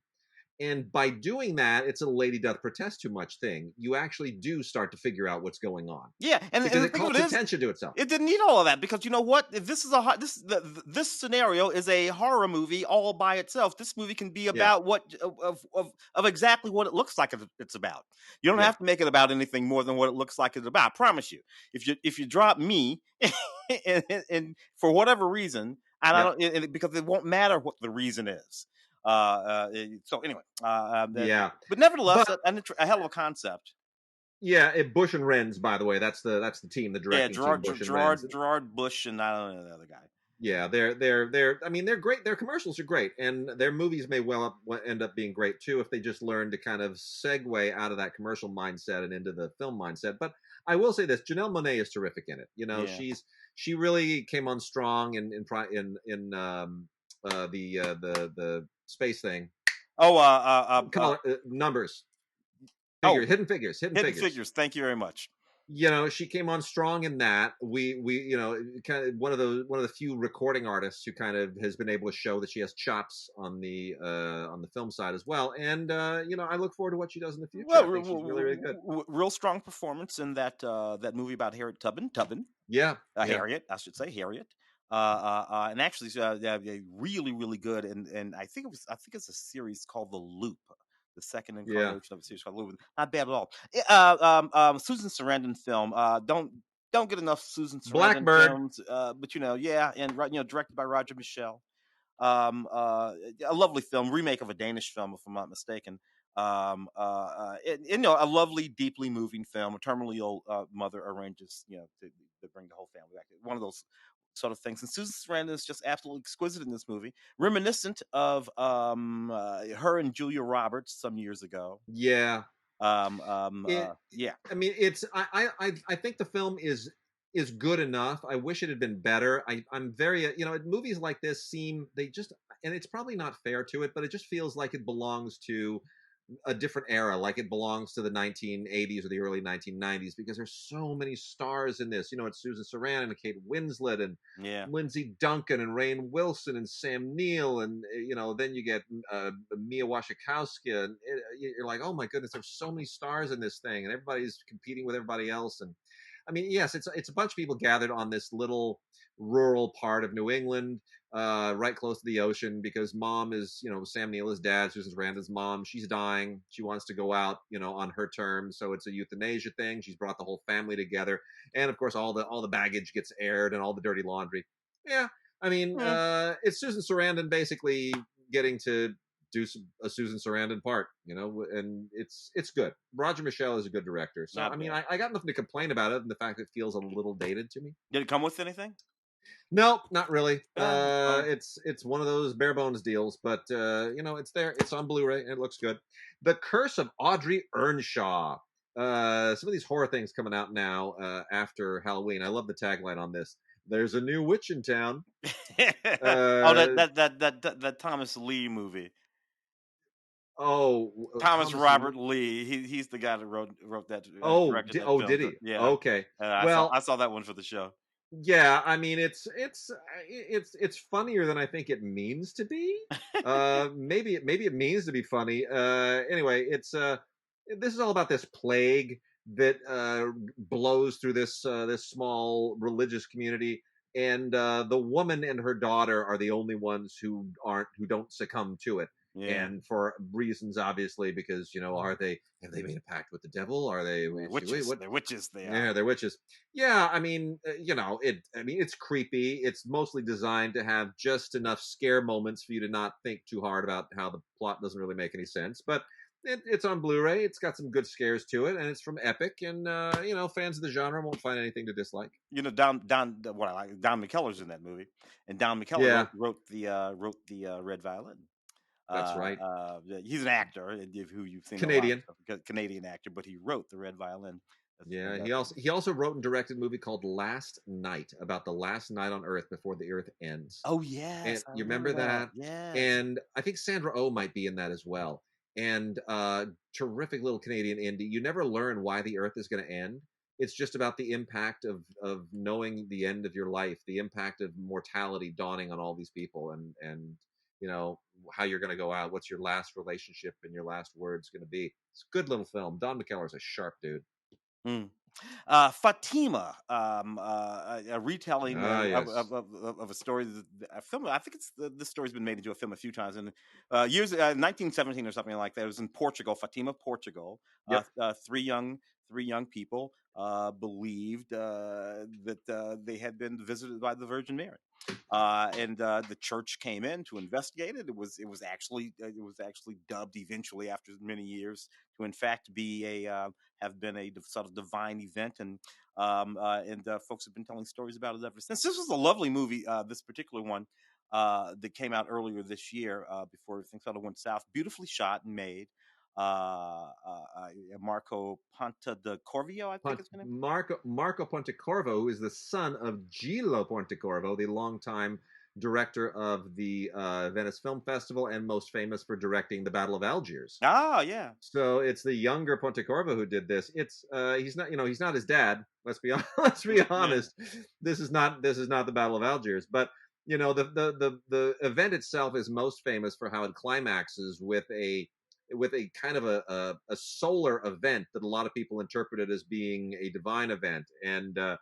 And by doing that, it's a lady doth protest too much thing. You actually do start to figure out what's going on Yeah, and because the it thing of calls it is, attention to itself. it didn't need all of that, because you know what? If this is this scenario is a horror movie all by itself. This movie can be Yeah, about of exactly what it looks like it's about. You don't yeah, have to make it about anything more than what it looks like it's about. I promise you. If you drop me, and for whatever reason, and I yeah, don't because it won't matter what the reason is. So anyway, yeah. but nevertheless, But a hell of a concept. yeah, Bush and Renz, by the way, that's the team, the Yeah, directing team, Bush and Renz. Gerard Bush, and I don't know the other guy. Yeah, they're I mean, they're great. Their commercials are great, and their movies may end up being great too if they just learn to kind of segue out of that commercial mindset and into the film mindset. But I will say this: Janelle Monáe is terrific in it. You know, Yeah. she really came on strong in the space thing. Oh, Color numbers, oh, hidden Hidden figures. Figures. Thank you very much. You know, she came on strong in that. We you know, kind of one of the few recording artists who kind of has been able to show that she has chops on the film side as well. And you know, I look forward to what she does in the future. Well, I think she's really, really good. real strong performance in that movie about Harriet Tubman. Yeah, yeah, Harriet, I should say Harriet. And actually, yeah, really, really good. And I think it's a series called The Loop, the second yeah. incarnation of a series called Loop. Not bad at all. Susan Sarandon film. Don't get enough Susan Sarandon Blackbird. films. But you know, yeah, and directed by Roger Michelle. A lovely film, remake of a Danish film, if I'm not mistaken. And, you know, a lovely, deeply moving film. A terminally ill mother arranges, to bring the whole family back. One of those sort of things. And Susan Sarandon is just absolutely exquisite in this movie, reminiscent of her and Julia Roberts some years ago. Yeah. It. Yeah. I mean, it's. I think the film is good enough. I wish it had been better. I'm very. You know, movies like this seem they just, and it's probably not fair to it, but it just feels like it belongs to a different era, like it belongs to the 1980s or the early 1990s, because there's so many stars in this. It's Susan Sarandon and Kate Winslet and Yeah. Lindsay Duncan and Rainn Wilson and Sam Neill, and then you get Mia Wasikowska, and you're like, oh my goodness, there's so many stars in this thing, and everybody's competing with everybody else. And I mean, yes, it's a bunch of people gathered on this little rural part of New England, right close to the ocean, because mom is, Sam Neill is dad, Susan Sarandon's mom. She's dying. She wants to go out, on her terms. So it's a euthanasia thing. She's brought the whole family together, and of course, all the baggage gets aired and all the dirty laundry. Yeah, I mean, Mm, it's Susan Sarandon basically getting to do a Susan Sarandon part, and it's good. Roger Michelle is a good director, so I not mean, bad. I got nothing to complain about it, and the fact it feels a little dated to me. Did it come with anything? No, not really. That's fine. It's one of those bare bones deals, but it's there. It's on Blu-ray and it looks good. The Curse of Audrey Earnshaw. Some of these horror things coming out now after Halloween. I love the tagline on this. There's a new witch in town. Oh, Uh, that Thomas Lee movie. Thomas Thomas. Robert Lee. He's the guy that wrote that, directed that film. Did So, he? yeah, Okay. I saw Well, that one for the show. yeah, I mean it's funnier than I think it means to be. Maybe it means to be funny. Anyway, this is all about this plague that blows through this small religious community, and the woman and her daughter are the only ones who don't succumb to it. Yeah, And for reasons, obviously, because have they made a pact with the devil? Are they witches. what? They're witches. They are. Yeah, they're witches. Yeah, I mean, I mean, it's creepy. It's mostly designed to have just enough scare moments for you to not think too hard about how the plot doesn't really make any sense. But it's on Blu-ray. It's got some good scares to it, and it's from Epic. And fans of the genre won't find anything to dislike. What I like. Don McKellar's in that movie, and Don McKellar Yeah, wrote the Red Violin. that's right. Yeah, he's an actor who you've seen in a lot of Canadian. stuff, Canadian actor, but he wrote the Red Violin. Yeah, And he also wrote and directed a movie called Last Night, about the last night on Earth before the Earth ends. oh And yes, I you remember remember that. that? Yes. And I think Sandra Oh might be in that as well. And terrific little Canadian indie. You never learn why the Earth is going to end. It's just about the impact of knowing the end of your life, the impact of mortality dawning on all these people, and you know how you're going to go out. What's your last relationship and your last words going to be? It's a good little film. Don McKellar's a sharp dude. Mm. Fatima, a retelling Ah, yes. of a story, a film. I think this story's been made into a film a few times. And 1917 or something like that. It was in Portugal, Fatima, Portugal. Yep. Three young people believed that they had been visited by the Virgin Mary. And the church came in to investigate it. It was actually dubbed eventually, after many years, to in fact be have been a sort of divine event, and folks have been telling stories about it ever since. This was a lovely movie. This particular one that came out earlier this year, before everything sort of went south. Beautifully shot and made. Marco Ponta de Corvio, I think it's his name. Marco Pontecorvo, who is the son of Gillo Pontecorvo, the longtime director of the Venice Film Festival and most famous for directing the Battle of Algiers. Ah, yeah. So it's the younger Pontecorvo who did this. It's he's not his dad. Let's be Yeah. honest. This is not the Battle of Algiers, but the event itself is most famous for how it climaxes with a kind of a solar event that a lot of people interpreted as being a divine event, and a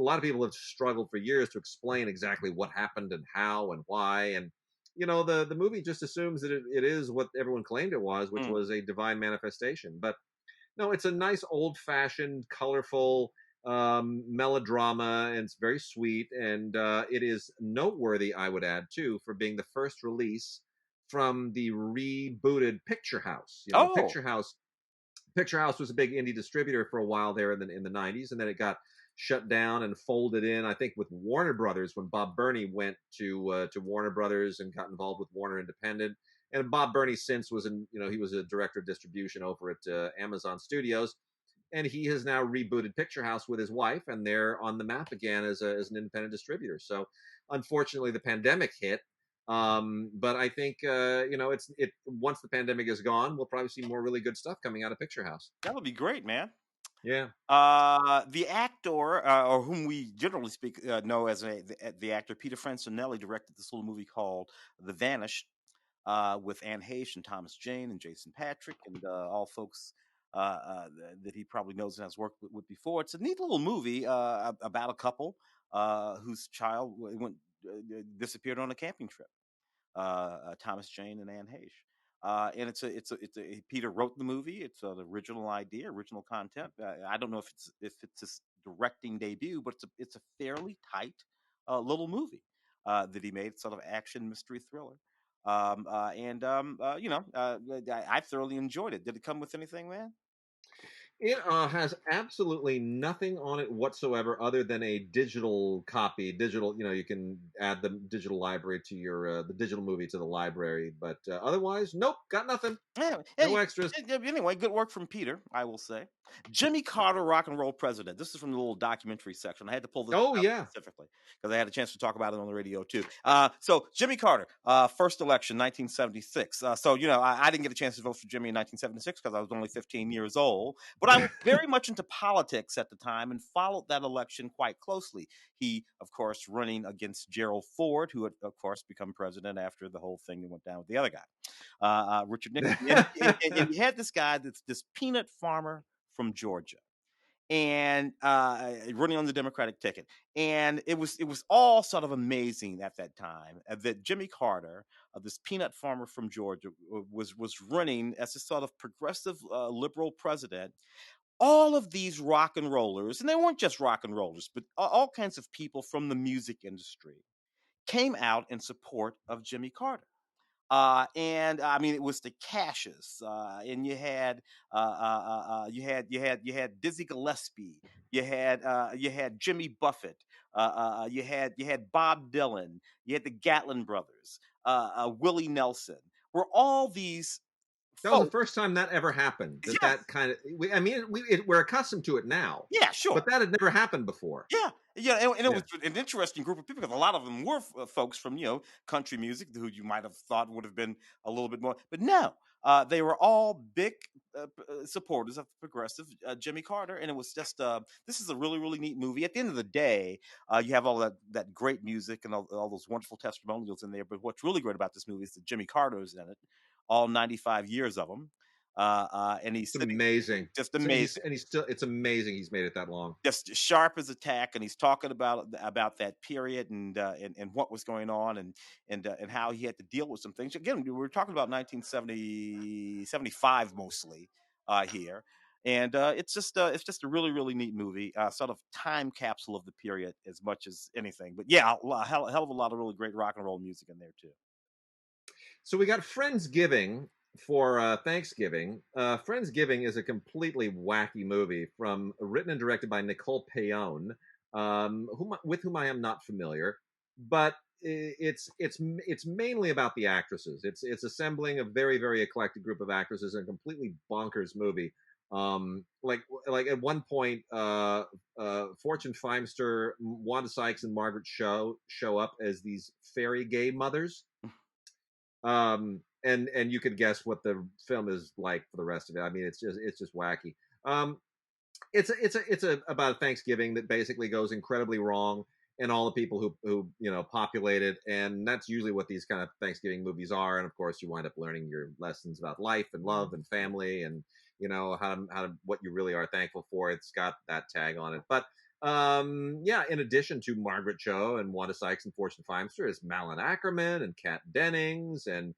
lot of people have struggled for years to explain exactly what happened and how and why. And the movie just assumes that it is what everyone claimed it was, which Mm. was a divine manifestation. But no, it's a nice old-fashioned, colorful melodrama, and it's very sweet, and it is noteworthy, I would add, too, for being the first release from the rebooted Picture House. Oh, Picture House was a big indie distributor for a while there in the 90s, and then it got shut down and folded in, I think, with Warner Brothers, when Bob Burney went to Warner Brothers and got involved with Warner Independent. And Bob Burney since he was a director of distribution over at Amazon Studios, and he has now rebooted Picture House with his wife, and they're on the map again as an independent distributor. So, unfortunately, the pandemic hit, But I think it once the pandemic is gone, we'll probably see more really good stuff coming out of Picture House. That would be great, man. Yeah. The actor, or whom we generally speak know as the actor Peter Francinelli, directed this little movie called The Vanished, with Anne Heche and Thomas Jane and Jason Patrick and all folks that he probably knows and has worked with before. It's a neat little movie about a couple whose child disappeared on a camping trip. Thomas Jane and Anne Heche. And Peter wrote the movie. It's an original idea, original content. I don't know if it's his directing debut, but it's a fairly tight little movie that he made, sort of action mystery thriller. I thoroughly enjoyed it. Did it come with anything, man? It has absolutely nothing on it whatsoever other than a digital copy. Digital, you can add the digital library to your the digital movie to the library, but otherwise, nope, got nothing. Yeah, No hey, extras. anyway, good work from Peter, I will say. Jimmy Carter, rock and roll president. This is from the little documentary section. I had to pull this Oh out yeah, specifically because I had a chance to talk about it on the radio too. So Jimmy Carter, first election, 1976. I didn't get a chance to vote for Jimmy in 1976 because I was only 15 years old. But I was very much into politics at the time and followed that election quite closely. He, of course, running against Gerald Ford, who had, of course, become president after the whole thing that went down with the other guy. Richard Nixon. And you had this guy that's this peanut farmer from Georgia and running on the Democratic ticket. And it was all sort of amazing at that time that Jimmy Carter, this peanut farmer from Georgia, was running as a sort of progressive liberal president. All of these rock and rollers, and they weren't just rock and rollers, but all kinds of people from the music industry came out in support of Jimmy Carter. And I mean, it was the Cashes, and you had Dizzy Gillespie, you had Jimmy Buffett, you had Bob Dylan, you had the Gatlin brothers, Willie Nelson. Were all these that was the folks? first time that ever happened. Yeah, That kind of. We're accustomed to it now, yeah, sure. but that had never happened before. Yeah, yeah, and it Yeah. was an interesting group of people because a lot of them were folks from country music who you might have thought would have been a little bit more, but no, they were all big supporters of progressive Jimmy Carter, and it was just this is a really really neat movie. At the end of the day, you have all that great music and all those wonderful testimonials in there, but what's really great about this movie is that Jimmy Carter is in it, all 95 years of them, and he's It's sitting amazing. just So amazing, he's still. It's amazing he's made it that long. just sharp as a tack, and he's talking about that period and what was going on and how he had to deal with some things. Again, we were talking about 1970 75 mostly here, and it's just a really really neat movie, sort of time capsule of the period as much as anything. But yeah, hell of a lot of really great rock and roll music in there too. So we got Friendsgiving for Thanksgiving. Friendsgiving is a completely wacky movie written and directed by Nicole Payon, with whom I am not familiar, but it's mainly about the actresses. It's assembling a very very eclectic group of actresses in a completely bonkers movie. Like at one point, Fortune Feimster, Wanda Sykes, and Margaret show up as these fairy gay mothers, and you could guess what the film is like for the rest of it. I mean, it's just wacky. um it's about Thanksgiving that basically goes incredibly wrong, and all the people who populate it, and that's usually what these kind of Thanksgiving movies are. And of course you wind up learning your lessons about life and love and family, and how to what you really are thankful for. It's got that tag on it. But yeah, in addition to Margaret Cho and Wanda Sykes and Fortune Feimster, is Malin Ackerman and Kat Dennings, and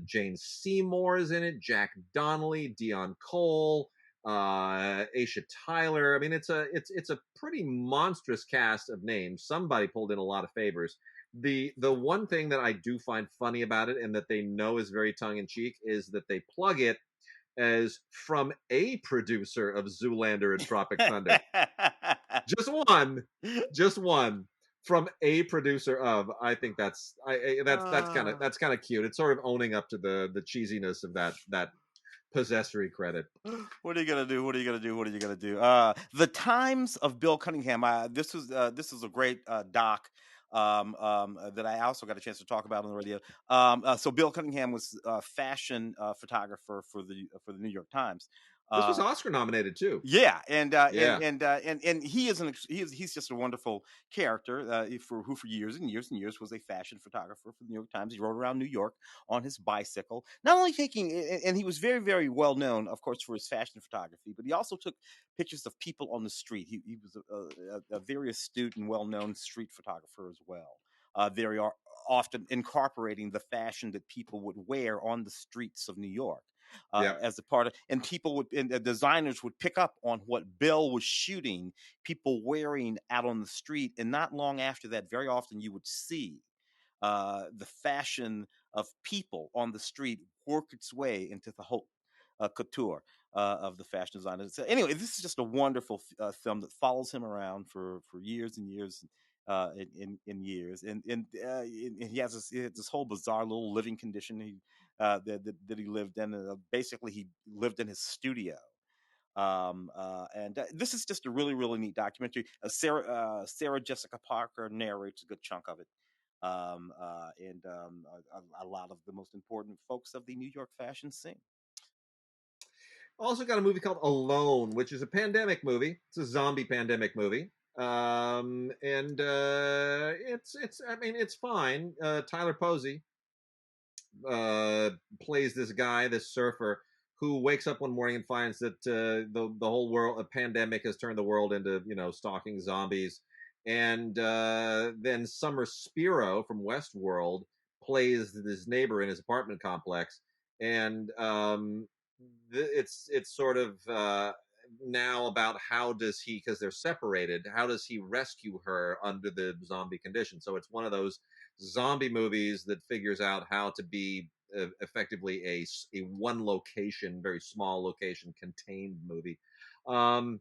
Jane Seymour is in it, Jack Donnelly, Dion Cole, Aisha Tyler. I mean, it's a pretty monstrous cast of names. Somebody pulled in a lot of favors. The one thing that I do find funny about it, and that they know is very tongue in cheek, is that they plug it as from a producer of Zoolander and Tropic Thunder. Just one, just one from a producer of. I think that's kind of cute. It's sort of owning up to the cheesiness of that possessory credit. What are you gonna do? What are you gonna do? What are you gonna do? The Times of Bill Cunningham. This was a great doc that I also got a chance to talk about on the radio. So Bill Cunningham was fashion photographer for the New York Times. This was Uh, Oscar nominated too. yeah, Yeah. and he is he's just a wonderful character for years and years and years was a fashion photographer for the New York Times. He rode around New York on his bicycle, not only taking and he was very very well known, of course, for his fashion photography, but he also took pictures of people on the street. He was a very astute and well known street photographer as well. Very often incorporating the fashion that people would wear on the streets of New York Yeah. as a part of, and people would, and designers would pick up on what Bill was shooting, people wearing out on the street, and not long after that, very often you would see the fashion of people on the street work its way into the whole couture of the fashion designers. So anyway, this is just a wonderful film that follows him around for years and years. In years, and he has this whole bizarre little living condition that he lived in. Basically, he lived in his studio. And This is just a really, really neat documentary. Sarah Jessica Parker narrates a good chunk of it. A lot of the most important folks of the New York fashion scene. Also got a movie called Alone, which is a pandemic movie. It's a zombie pandemic movie. And it's I mean it's fine. Tyler Posey plays this guy, this surfer, who wakes up one morning and finds that the whole world, a pandemic, has turned the world into stalking zombies. And then Summer Spiro from Westworld plays this neighbor in his apartment complex, and it's sort of now about how does he, because they're separated, how does he rescue her under the zombie condition. So it's one of those zombie movies that figures out how to be effectively a one location, very small location contained movie. Um,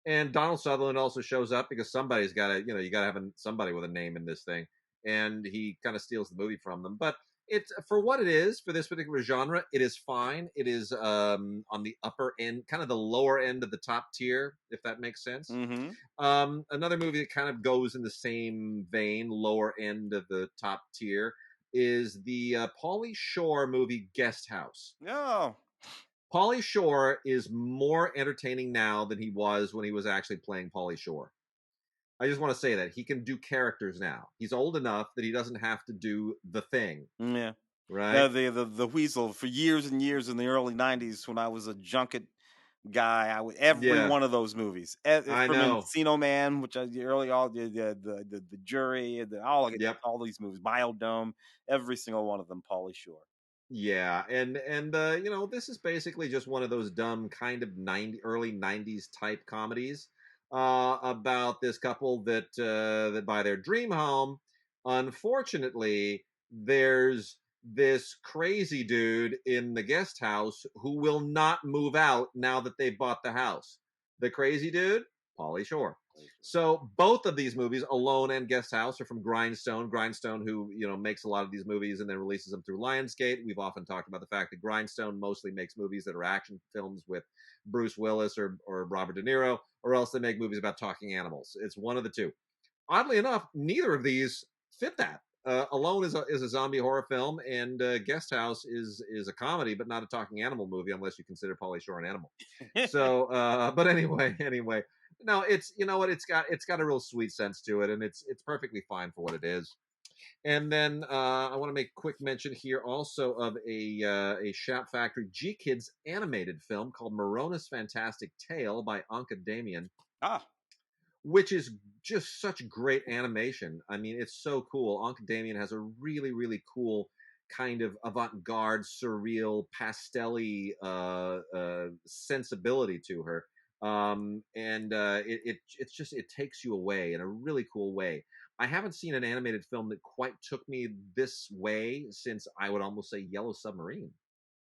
and Donald Sutherland also shows up because somebody's got to, you got to have somebody with a name in this thing, and he kind of steals the movie from them. But it's, for what it is, for this particular genre, it is fine. It is on the upper end, kind of the lower end of the top tier, if that makes sense. Mm-hmm. Another movie that kind of goes in the same vein, lower end of the top tier, is the Pauly Shore movie Guest House. No. Pauly Shore is more entertaining now than he was when he was actually playing Pauly Shore. I just want to say that he can do characters now. He's old enough that he doesn't have to do the thing. Yeah. Right? The Weasel for years and years in the early '90s when I was a junket guy. I would every Yeah, one of those movies I from know. Encino Man, which I the early all the Jury, Yep. all these movies, Biodome, every single one of them, Pauly Shore. Yeah, and this is basically just one of those dumb kind of early '90s type comedies about this couple that buy their dream home. Unfortunately, there's this crazy dude in the guest house who will not move out now that they bought the house. The crazy dude, Pauly Shore. So both of these movies, Alone and Guest House, are from Grindstone. Grindstone, who makes a lot of these movies and then releases them through Lionsgate. We've often talked about the fact that Grindstone mostly makes movies that are action films with Bruce Willis or Robert De Niro, or else they make movies about talking animals. It's one of the two. Oddly enough, neither of these fit that. Alone is a zombie horror film, and Guest House is a comedy, but not a talking animal movie unless you consider Pauly Shore an animal. So, but anyway, no, it's, what, it's got a real sweet sense to it, and it's perfectly fine for what it is. And then I want to make a quick mention here also of a Shap Factory G Kids animated film called Morona's Fantastic Tale by Anka Damien, Ah, which is just such great animation. I mean, it's so cool. Anka Damien has a really, really cool kind of avant-garde, surreal, pastel-y sensibility to her. It takes you away in a really cool way. I haven't seen an animated film that quite took me this way since, I would almost say, Yellow Submarine,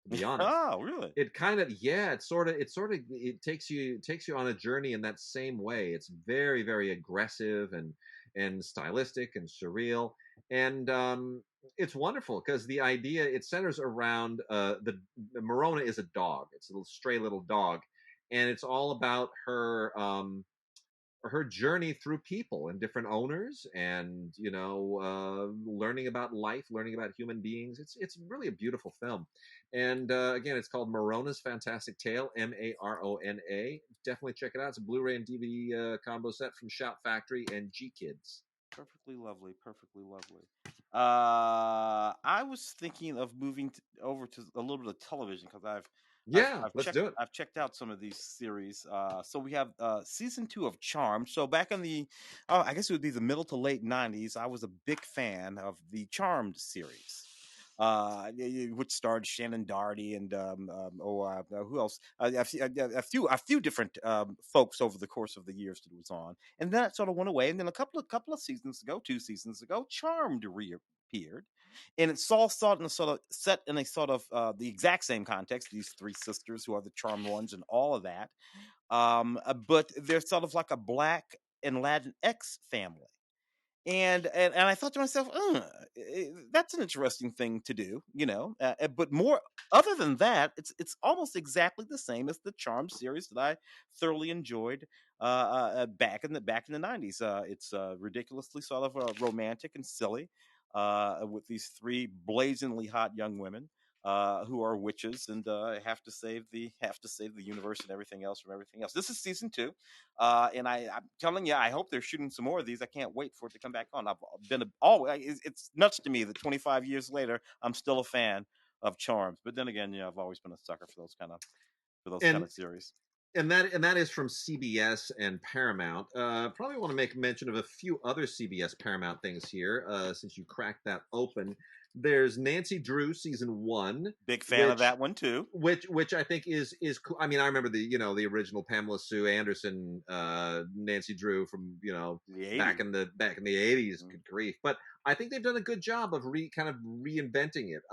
to be honest. oh, really? It kind of, yeah, it takes you on a journey in that same way. It's very, very aggressive and stylistic and surreal. And it's wonderful because the idea, it centers around the Morona is a dog. It's a little stray little dog, and it's all about her journey through people and different owners, and learning about life, learning about human beings. It's really a beautiful film, and again, it's called Marona's Fantastic Tale, Marona. Definitely check it out. It's a Blu-ray and DVD combo set from Shout Factory and G Kids. Perfectly lovely. Perfectly lovely. I was thinking of moving over to a little bit of television because Yeah, let's do it. I've checked out some of these series. So we have season 2 of Charmed. So back in the I guess it would be the middle to late '90s, I was a big fan of the Charmed series. Which starred Shannon Doherty and who else? A few different folks over the course of the years that it was on, and then it sort of went away. And then a couple of seasons ago, 2 seasons ago, Charmed reappeared, and it's all set in a sort of the exact same context. These three sisters who are the charmed ones, and all of that. But they're sort of like a Black and Latinx family. And I thought to myself, that's an interesting thing to do, But more, other than that, it's almost exactly the same as the Charm series that I thoroughly enjoyed back in the '90s. It's ridiculously sort of romantic and silly, with these three blazingly hot young women. Who are witches and have to save the universe and everything else from everything else. This is season 2, and I'm telling you, I hope they're shooting some more of these. I can't wait for it to come back on. I've been it's nuts to me that 25 years later, I'm still a fan of Charms. But then again, I've always been a sucker for those kind And of series. that is from CBS and Paramount. Probably want to make mention of a few other CBS Paramount things here, since you cracked that open. There's Nancy Drew season 1, Big fan of which that one too. which I think is cool. I mean, I remember the original Pamela Sue Anderson, Nancy Drew from The back 80s. in the '80s. Mhm. Good grief! But I think they've done a good job of kind of reinventing it.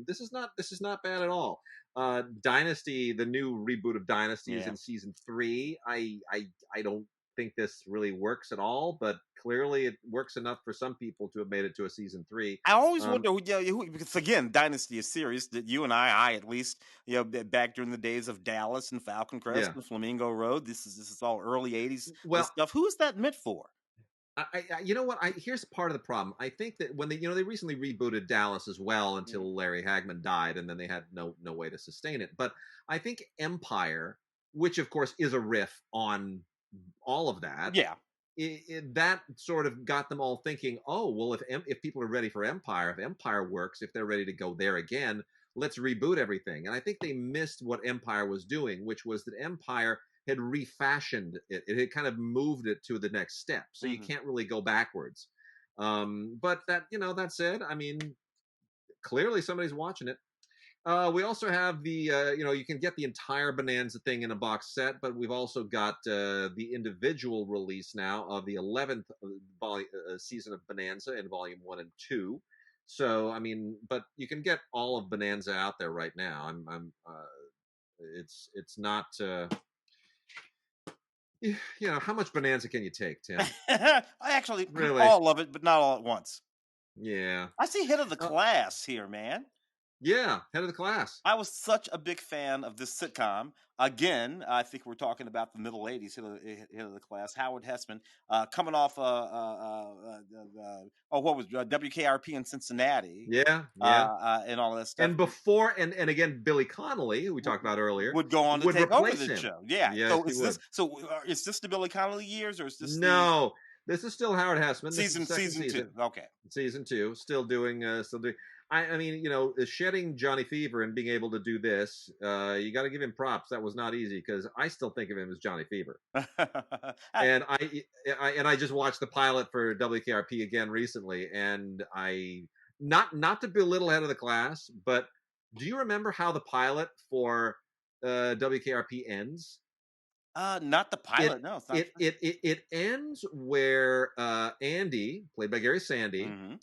This is not bad at all. Dynasty, the new reboot of Dynasty, is Yeah. in season 3. I don't think this really works at all, but clearly it works enough for some people to have made it to a season 3. I always Um, wonder because again, Dynasty is series that you and I at least, back during the days of Dallas and Falcon Crest yeah. and Flamingo Road. This is all early '80s Well, stuff. Who is that meant for? you know what? Here's part of the problem. I think that when they recently rebooted Dallas as well Mhm. until Larry Hagman died, and then they had no way to sustain it. But I think Empire, which of course is a riff on all of that, Yeah. that sort of got them all thinking, oh well, if people are ready for Empire, if Empire works, if they're ready to go there again, let's reboot everything. And I think they missed what Empire was doing, which was that Empire had refashioned it. It had kind of moved it to the next step, so you Hmm. can't really go backwards. But that said, I mean, clearly somebody's watching it. We also have you can get the entire Bonanza thing in a box set, but we've also got the individual release now of the 11th season of Bonanza in volume 1 and 2. So, I mean, but you can get all of Bonanza out there right now. It's not, how much Bonanza can you take, Tim? I actually Really? all of it, but not all at once. Yeah. I see Head of the Uh, Class here, man. yeah, head of the class. I was such a big fan of this sitcom. Again, I think we're talking about the middle '80s. Head of the Class. Howard Hessman, coming off what was WKRP in Cincinnati, Yeah, yeah. and all that stuff. And before, and again, Billy Connolly, who we w- talked about earlier, would go on to would take over replace the him. show. Yeah. Yes, So he would. is this the Billy Connolly years or is this the No, this is still Howard Hessman. This is the second season season. 2? Okay. Season 2, still doing. I mean, shedding Johnny Fever and being able to do this, you got to give him props. That was not easy because I still think of him as Johnny Fever. And I just watched the pilot for WKRP again recently, and I not to belittle Head of the Class, but do you remember how the pilot for WKRP ends? Not the It pilot. No, it's not. it ends where Andy, played by Gary Sandy, Hmm.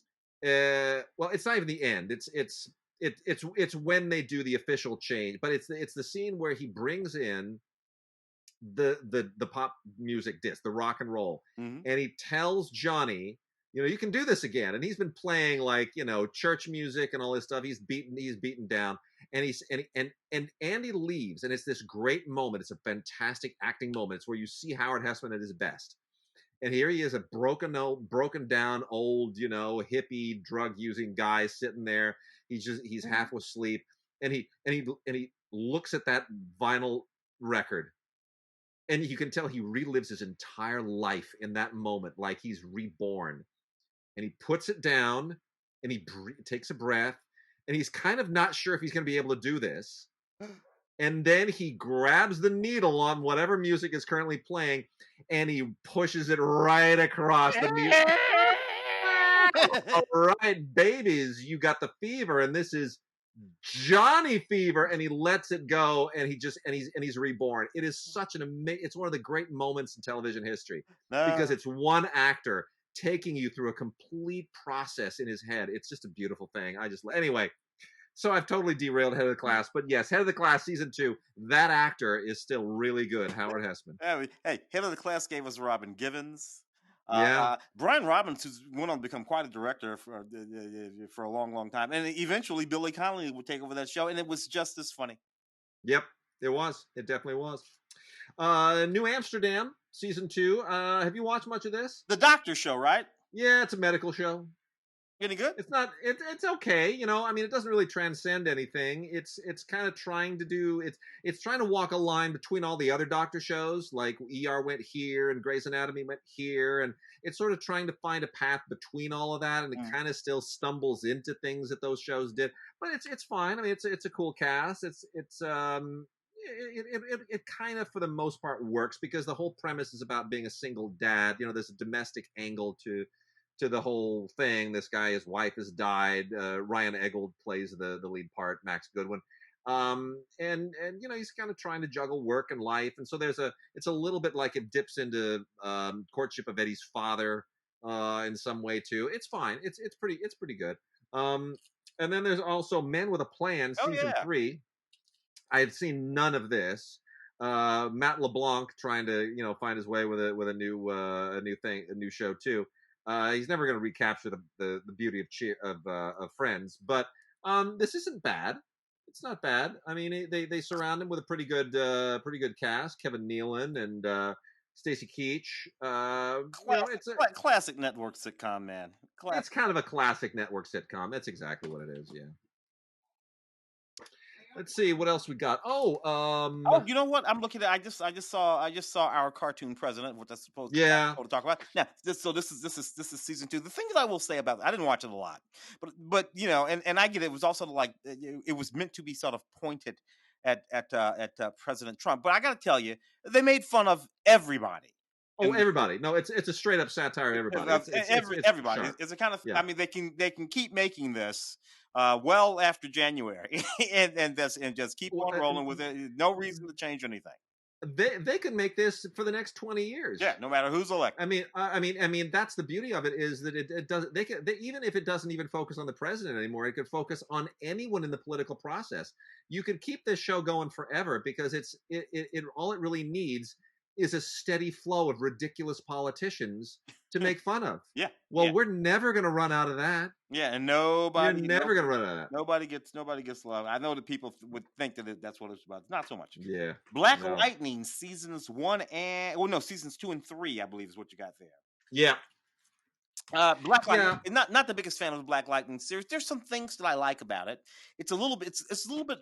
well, it's not even the end. It's when they do the official change, but it's the scene where he brings in the pop music disc, the rock and roll, Hmm. and he tells Johnny, you can do this again. And he's been playing like church music and all this stuff. He's beaten down, and and Andy leaves, and it's this great moment. It's a fantastic acting moment. It's where you see Howard Hessman at his best. And here he is, a broken down, old, hippie, drug using guy sitting there. He's half asleep, and he looks at that vinyl record, and you can tell he relives his entire life in that moment, like he's reborn. And he puts it down, and he takes a breath, and he's kind of not sure if he's going to be able to do this. And then he grabs the needle on whatever music is currently playing, and he pushes it right across the music. All right, babies, you got the fever, and this is Johnny Fever, and he lets it go, and he's reborn. It is such an amazing. It's one of the great moments in television history because it's one actor taking you through a complete process in his head. It's just a beautiful thing. Anyway. So I've totally derailed Head of the Class, but yes, Head of the Class season 2. That actor is still really good, Howard Hessman. Hey, Head of the Class gave us Robin Givens. Yeah. Brian Robbins, who went on to become quite a director for a long, long time, and eventually Billy Connolly would take over that show, and it was just as funny. Yep, it was. It definitely was. New Amsterdam season 2. Have you watched much of this? The Doctor Show, right? Yeah, it's a medical show. Any good? It's not. It's okay. I mean, it doesn't really transcend anything. It's kind of trying to do. It's trying to walk a line between all the other Doctor shows, like ER went here and Grey's Anatomy went here, and it's sort of trying to find a path between all of that, and it kind of still stumbles into things that those shows did. But it's fine. I mean, it's a cool cast. It kind of for the most part works because the whole premise is about being a single dad. There's a domestic angle to the whole thing. This guy, his wife has died. Ryan Eggold plays the lead part, Max Goodwin. And he's kind of trying to juggle work and life. And so it's a little bit like it dips into Courtship of Eddie's Father in some way too. It's fine. It's pretty good. And then there's also Men with a Plan, season 3. I had seen none of this. Matt LeBlanc trying to find his way with a new show too. He's never going to recapture the beauty of Friends, but this isn't bad. It's not bad. I mean, they surround him with a pretty good cast: Kevin Nealon and Stacy Keach. It's a classic network sitcom, man. It's kind of a classic network sitcom. That's exactly what it is. Yeah. Let's see what else we got. You know what? I'm looking at. I just saw Our Cartoon President, what that's supposed to talk about. Now, this is season 2. The thing that I will say about it, I didn't watch it a lot, but and I get it. It was also like it was meant to be sort of pointed at President Trump. But I got to tell you, they made fun of everybody. Oh, everybody! No, it's a straight up satire. Everybody, everybody. Sharp. It's a kind of. Yeah. I mean, they can keep making this well after January, and just keep on rolling with it. No reason to change anything. They can make this for the next 20 years. Yeah, no matter who's elected. I mean, that's the beauty of it is that it does. Even if it doesn't even focus on the president anymore, it could focus on anyone in the political process. You could keep this show going forever because all it really needs is a steady flow of ridiculous politicians to make fun of. Yeah. Well, we're never going to run out of that. Yeah, and nobody. You're never going to run out of that. Nobody gets love. I know that people would think that that's what it's about. Not so much. Yeah. Black Lightning seasons 2 and 3, I believe, is what you got there. Yeah. Black Lightning. Not the biggest fan of the Black Lightning series. There's some things that I like about it. It's a little bit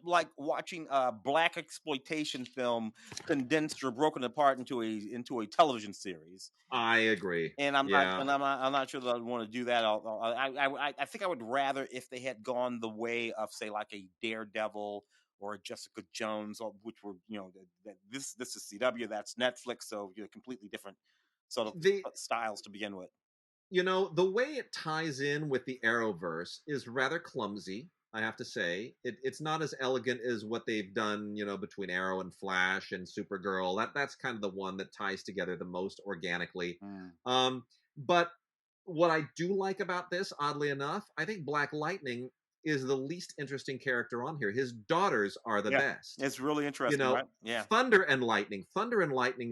like watching a black exploitation film condensed or broken apart into a television series. I agree, and I'm not sure that I'd want to do that. I think I would rather if they had gone the way of, say, like a Daredevil or a Jessica Jones, which were this is CW, that's Netflix, so completely different sort of styles to begin with. The way it ties in with the Arrowverse is rather clumsy, I have to say. It's not as elegant as what they've done, between Arrow and Flash and Supergirl. That's kind of the one that ties together the most organically. But what I do like about this, oddly enough, I think Black Lightning is the least interesting character on here. His daughters are the best. It's really interesting, right? Yeah. Thunder and Lightning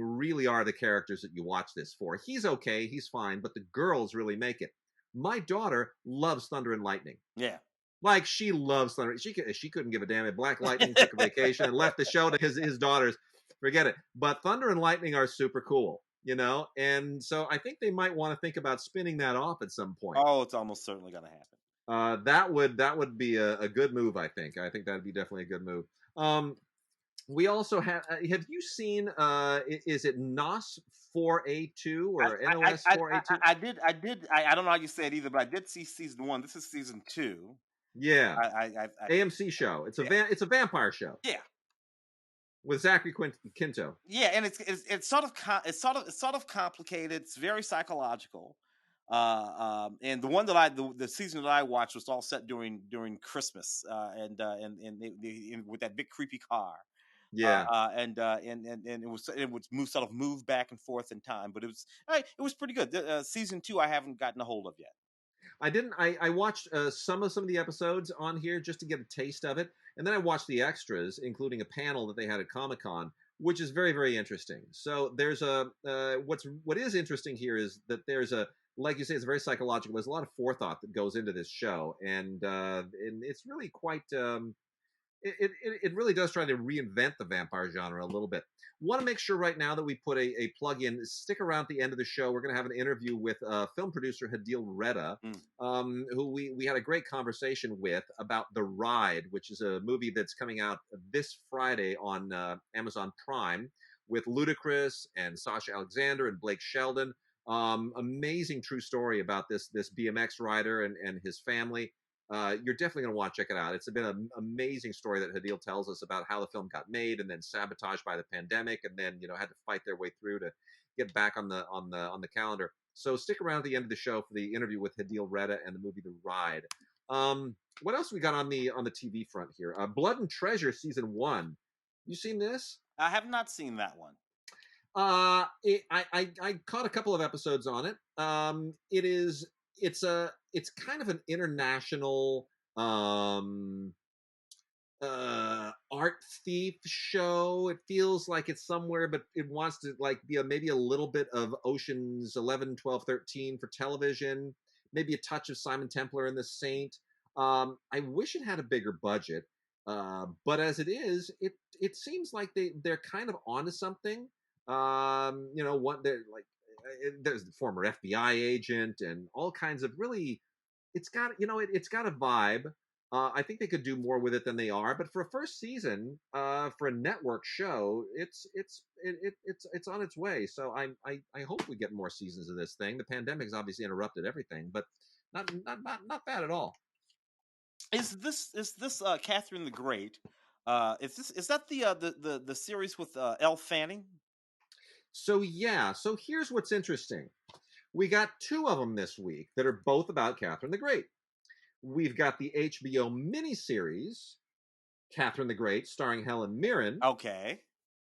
really are the characters that you watch this for. He's okay, he's fine, but the girls really make it. My daughter loves Thunder and Lightning. Yeah. Like, she loves Thunder. She couldn't give a damn if Black Lightning took a vacation and left the show to his daughters. Forget it. But Thunder and Lightning are super cool. you know, and so I think they might want to think about spinning that off at some point. Oh, it's almost certainly going to happen. That would be a good move. I think that'd be definitely a good move. Um, we also have you seen? Is it NOS 4A2 or NOS 4A2? I don't know how you say it either, but I did see season 1. This is season 2. Yeah, I AMC show. It's a yeah, it's a vampire show yeah, with Zachary Quinto. yeah, and it's sort of it's sort of complicated. It's very psychological. And the one that the season that I watched was all set during Christmas, and with that big creepy car. Yeah, And it was sort of moved back and forth in time, but it was pretty good. Season 2 I haven't gotten a hold of yet. I didn't. I watched some of the episodes on here just to get a taste of it, and then I watched the extras, including a panel that they had at Comic-Con, which is very very interesting. So there's a what is interesting here is that there's a, like you say, it's very psychological. There's a lot of forethought that goes into this show, and it's really quite. It really does try to reinvent the vampire genre a little bit. Want to make sure right now that we put a plug in. Stick around at the end of the show. We're going to have an interview with film producer Hadil Reda, Mm. who we had a great conversation with about The Ride, which is a movie that's coming out this Friday on Amazon Prime with Ludacris and Sasha Alexander and Blake Sheldon. Amazing true story about this BMX rider and his family. You're definitely going to want to check it out. It's been an amazing story that Hadil tells us about how the film got made and then sabotaged by the pandemic, and then had to fight their way through to get back on the calendar. So stick around at the end of the show for the interview with Hadil Reda and the movie The Ride. What else we got on the TV front here? Blood and Treasure season 1. You seen this? I have not seen that one. I caught a couple of episodes on it. It's kind of an international art thief show. It feels like it's somewhere, but it wants to like be maybe a little bit of Ocean's 11, 12, 13 for television, maybe a touch of Simon Templar and the Saint. I wish it had a bigger budget, but as it is, it seems like they're kind of onto something. What they're like, there's the former FBI agent and all kinds of really, it's got a vibe. I think they could do more with it than they are, but for a first season, for a network show, it's on its way. So I hope we get more seasons of this thing. The pandemic's obviously interrupted everything, but not bad at all. Is this Catherine the Great? Is that the series with Elle Fanning? So yeah, so here's what's interesting. We got 2 of them this week that are both about Catherine the Great. We've got the HBO miniseries, Catherine the Great, starring Helen Mirren. Okay.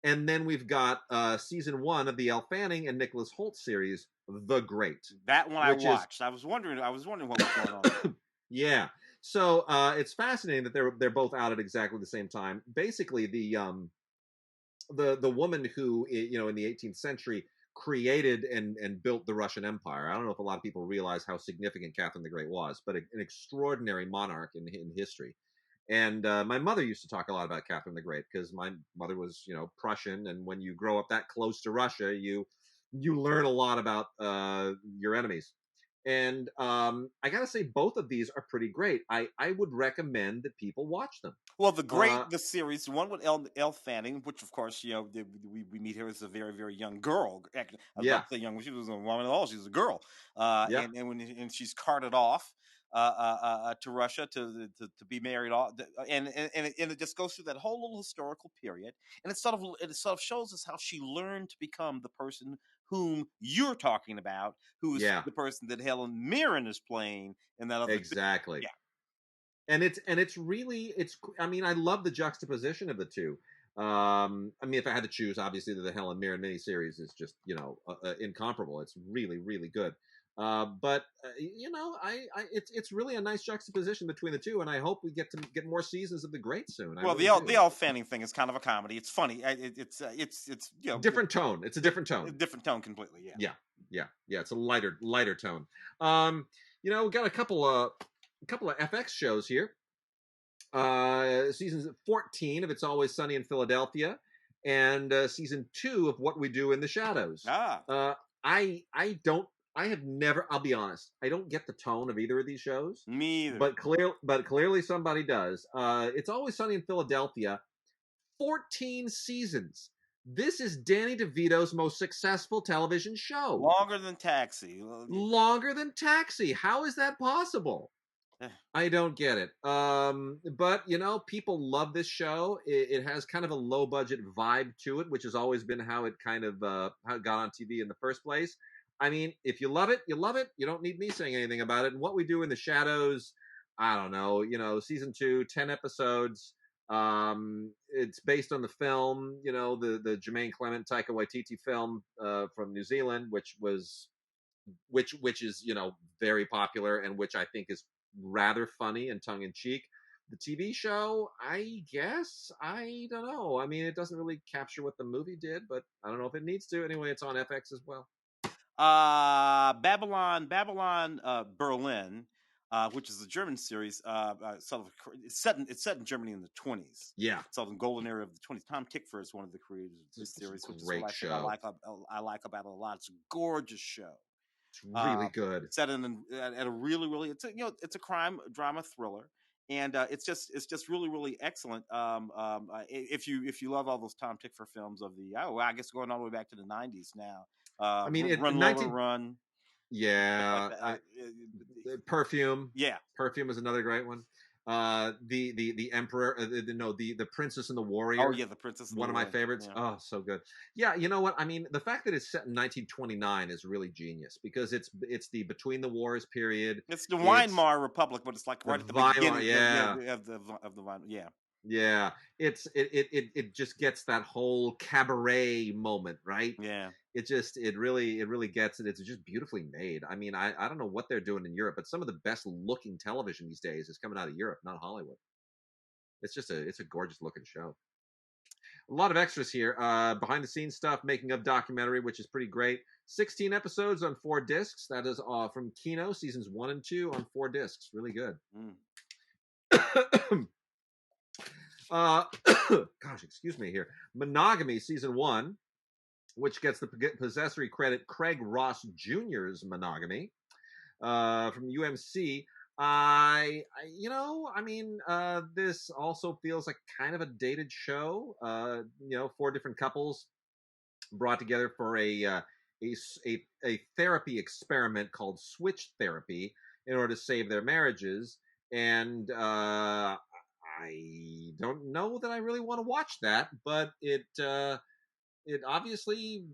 And then we've got season 1 of the Elle Fanning and Nicholas Hoult series, The Great. That one I watched. I was wondering what was going on. Yeah. So it's fascinating that they're both out at exactly the same time. Basically, the woman who, in the 18th century created and built the Russian Empire. I don't know if a lot of people realize how significant Catherine the Great was, but an extraordinary monarch in history. And my mother used to talk a lot about Catherine the Great because my mother was, Prussian, and when you grow up that close to Russia, you learn a lot about your enemies. And I gotta say, both of these are pretty great. I would recommend that people watch them. Well, the series, the one with Elle Fanning, which of course, we meet her as a very, very young girl. Actually, I was about to say young when she was a woman at all. She was a girl. And she's carted off to Russia to be married off, and it just goes through that whole little historical period, and it sort of shows us how she learned to become the person whom you're talking about, who is the person that Helen Mirren is playing in that other. Exactly. Yeah. And it's really, I mean, I love the juxtaposition of the two. I mean, if I had to choose, obviously the Helen Mirren miniseries is just, incomparable. It's really, really good. But it's really a nice juxtaposition between the two, and I hope we get more seasons of The Great soon. Well, the Elle Fanning thing is kind of a comedy. It's funny. It's different tone. It's a different tone. A different tone completely. Yeah. It's a lighter tone. We got a couple of FX shows here. Season 14 of It's Always Sunny in Philadelphia and season 2 of What We Do in the Shadows. Ah, I don't. I have never. I'll be honest. I don't get the tone of either of these shows, me either. but clearly somebody does. It's Always Sunny in Philadelphia. 14 seasons. This is Danny DeVito's most successful television show. Longer than Taxi. Longer than Taxi. How is that possible? I don't get it. But people love this show. It has kind of a low budget vibe to it, which has always been how it kind of how it got on TV in the first place. I mean, if you love it, you love it. You don't need me saying anything about it. And What We Do in the Shadows, I don't know. Season 2, 10 episodes. It's based on the film, the Jermaine Clement Taika Waititi film from New Zealand, which is very popular and which I think is rather funny and tongue in cheek. The TV show, I guess, I don't know. I mean, it doesn't really capture what the movie did, but I don't know if it needs to. Anyway, it's on FX as well. Babylon, Berlin, which is a German series. It's set in Germany in the 20s. Yeah, it's in the golden era of the 20s. Tom Tickfor is one of the creators of this series, which is what I like about it a lot. It's a gorgeous show. It's really good. Set in at a really it's a crime drama thriller, and it's just really excellent. If you love all those Tom Tickfor films of I guess going all the way back to the 90s now. I mean, Run Lola Run. Yeah, Perfume. Yeah, Perfume is another great one. The Emperor, the Princess and the Warrior. Oh yeah, the Princess. One of my favorites. Yeah. Oh, so good. Yeah, you know what? I mean, the fact that it's set in 1929 is really genius because it's the Between the Wars period. It's the Weimar Republic, but it's like right at the beginning. Yeah. of the Weimar. Yeah. Yeah, it just gets that whole cabaret moment, right? Yeah, it really gets it. It's just beautifully made. I mean, I don't know what they're doing in Europe, but some of the best looking television these days is coming out of Europe, not Hollywood. It's a gorgeous looking show. A lot of extras here, behind the scenes stuff, making of documentary, which is pretty great. 16 episodes on 4 discs. That is from Kino seasons 1 and 2 on 4 discs. Really good. Gosh, excuse me here. Monogamy season 1, which gets the possessory credit Craig Ross Jr.'s Monogamy from UMC. This also feels like kind of a dated show. 4 different couples brought together for a therapy experiment called switch therapy in order to save their marriages. And I don't know that I really want to watch that, but it obviously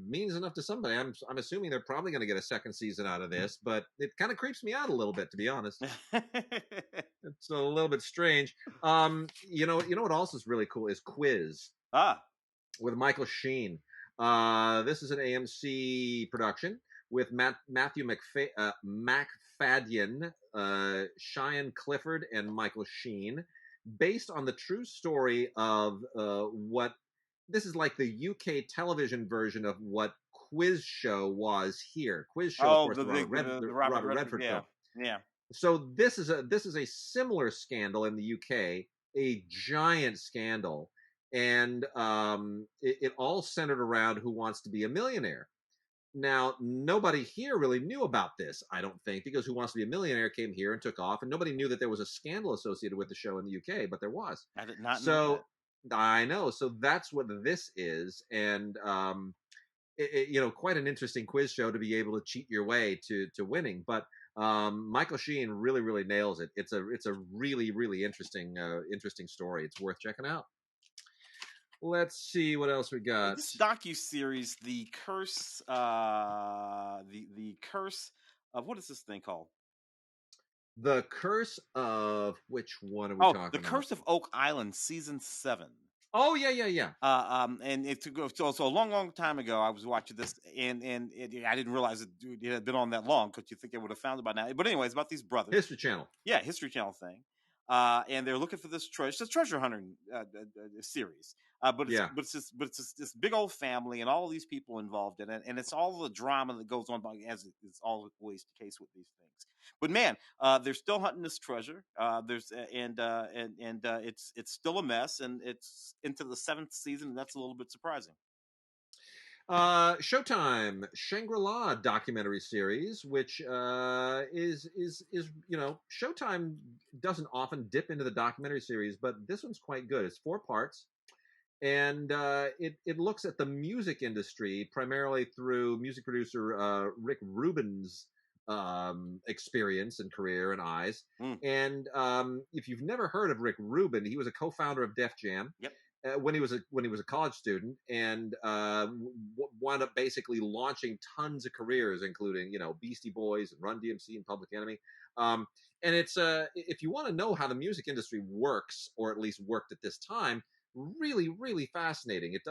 means enough to somebody. I'm assuming they're probably going to get a second season out of this, but it kind of creeps me out a little bit, to be honest. It's a little bit strange. You know what also is really cool is Quiz. With Michael Sheen. This is an AMC production with Matthew McFadden, Cheyenne Clifford, and Michael Sheen, based on the true story of what this is like the UK television version of what Quiz Show was here. Quiz Show, of course, the Robert Redford film. Yeah. So this is a similar scandal in the UK, a giant scandal, and it all centered around Who Wants to Be a Millionaire. Now, nobody here really knew about this, I don't think, because Who Wants to Be a Millionaire came here and took off, and nobody knew that there was a scandal associated with the show in the UK, but there was. I did not know that. I know. So that's what this is, and quite an interesting quiz show to be able to cheat your way to winning. But Michael Sheen really, really nails it. It's a really, really interesting story. It's worth checking out. Let's see what else we got. This docuseries, The Curse, the Curse of, what is this thing called? The Curse of, which one are we talking about? The Curse of Oak Island, season 7. Oh yeah. And it took so a long time ago. I was watching this, and I didn't realize it had been on that long, because you think I would have found it by now. But anyway, it's about these brothers. History Channel. Yeah, History Channel thing. And they're looking for this treasure. It's a treasure hunting series. But it's Yeah. this big old family and all these people involved in it, and it's all the drama that goes on, as is always the case with these things. But man, they're still hunting this treasure. There's it's still a mess, and it's into the seventh season, and that's a little bit surprising. Showtime Shangri-La documentary series, which is Showtime doesn't often dip into the documentary series, but this one's quite good. It's 4 parts, and it looks at the music industry primarily through music producer Rick Rubin's experience and career and eyes. Mm. And if you've never heard of Rick Rubin, he was a co-founder of Def Jam. Yep. When he was a college student, and wound up basically launching tons of careers, including Beastie Boys and Run DMC and Public Enemy. And it's if you want to know how the music industry works, or at least worked at this time, really really fascinating. It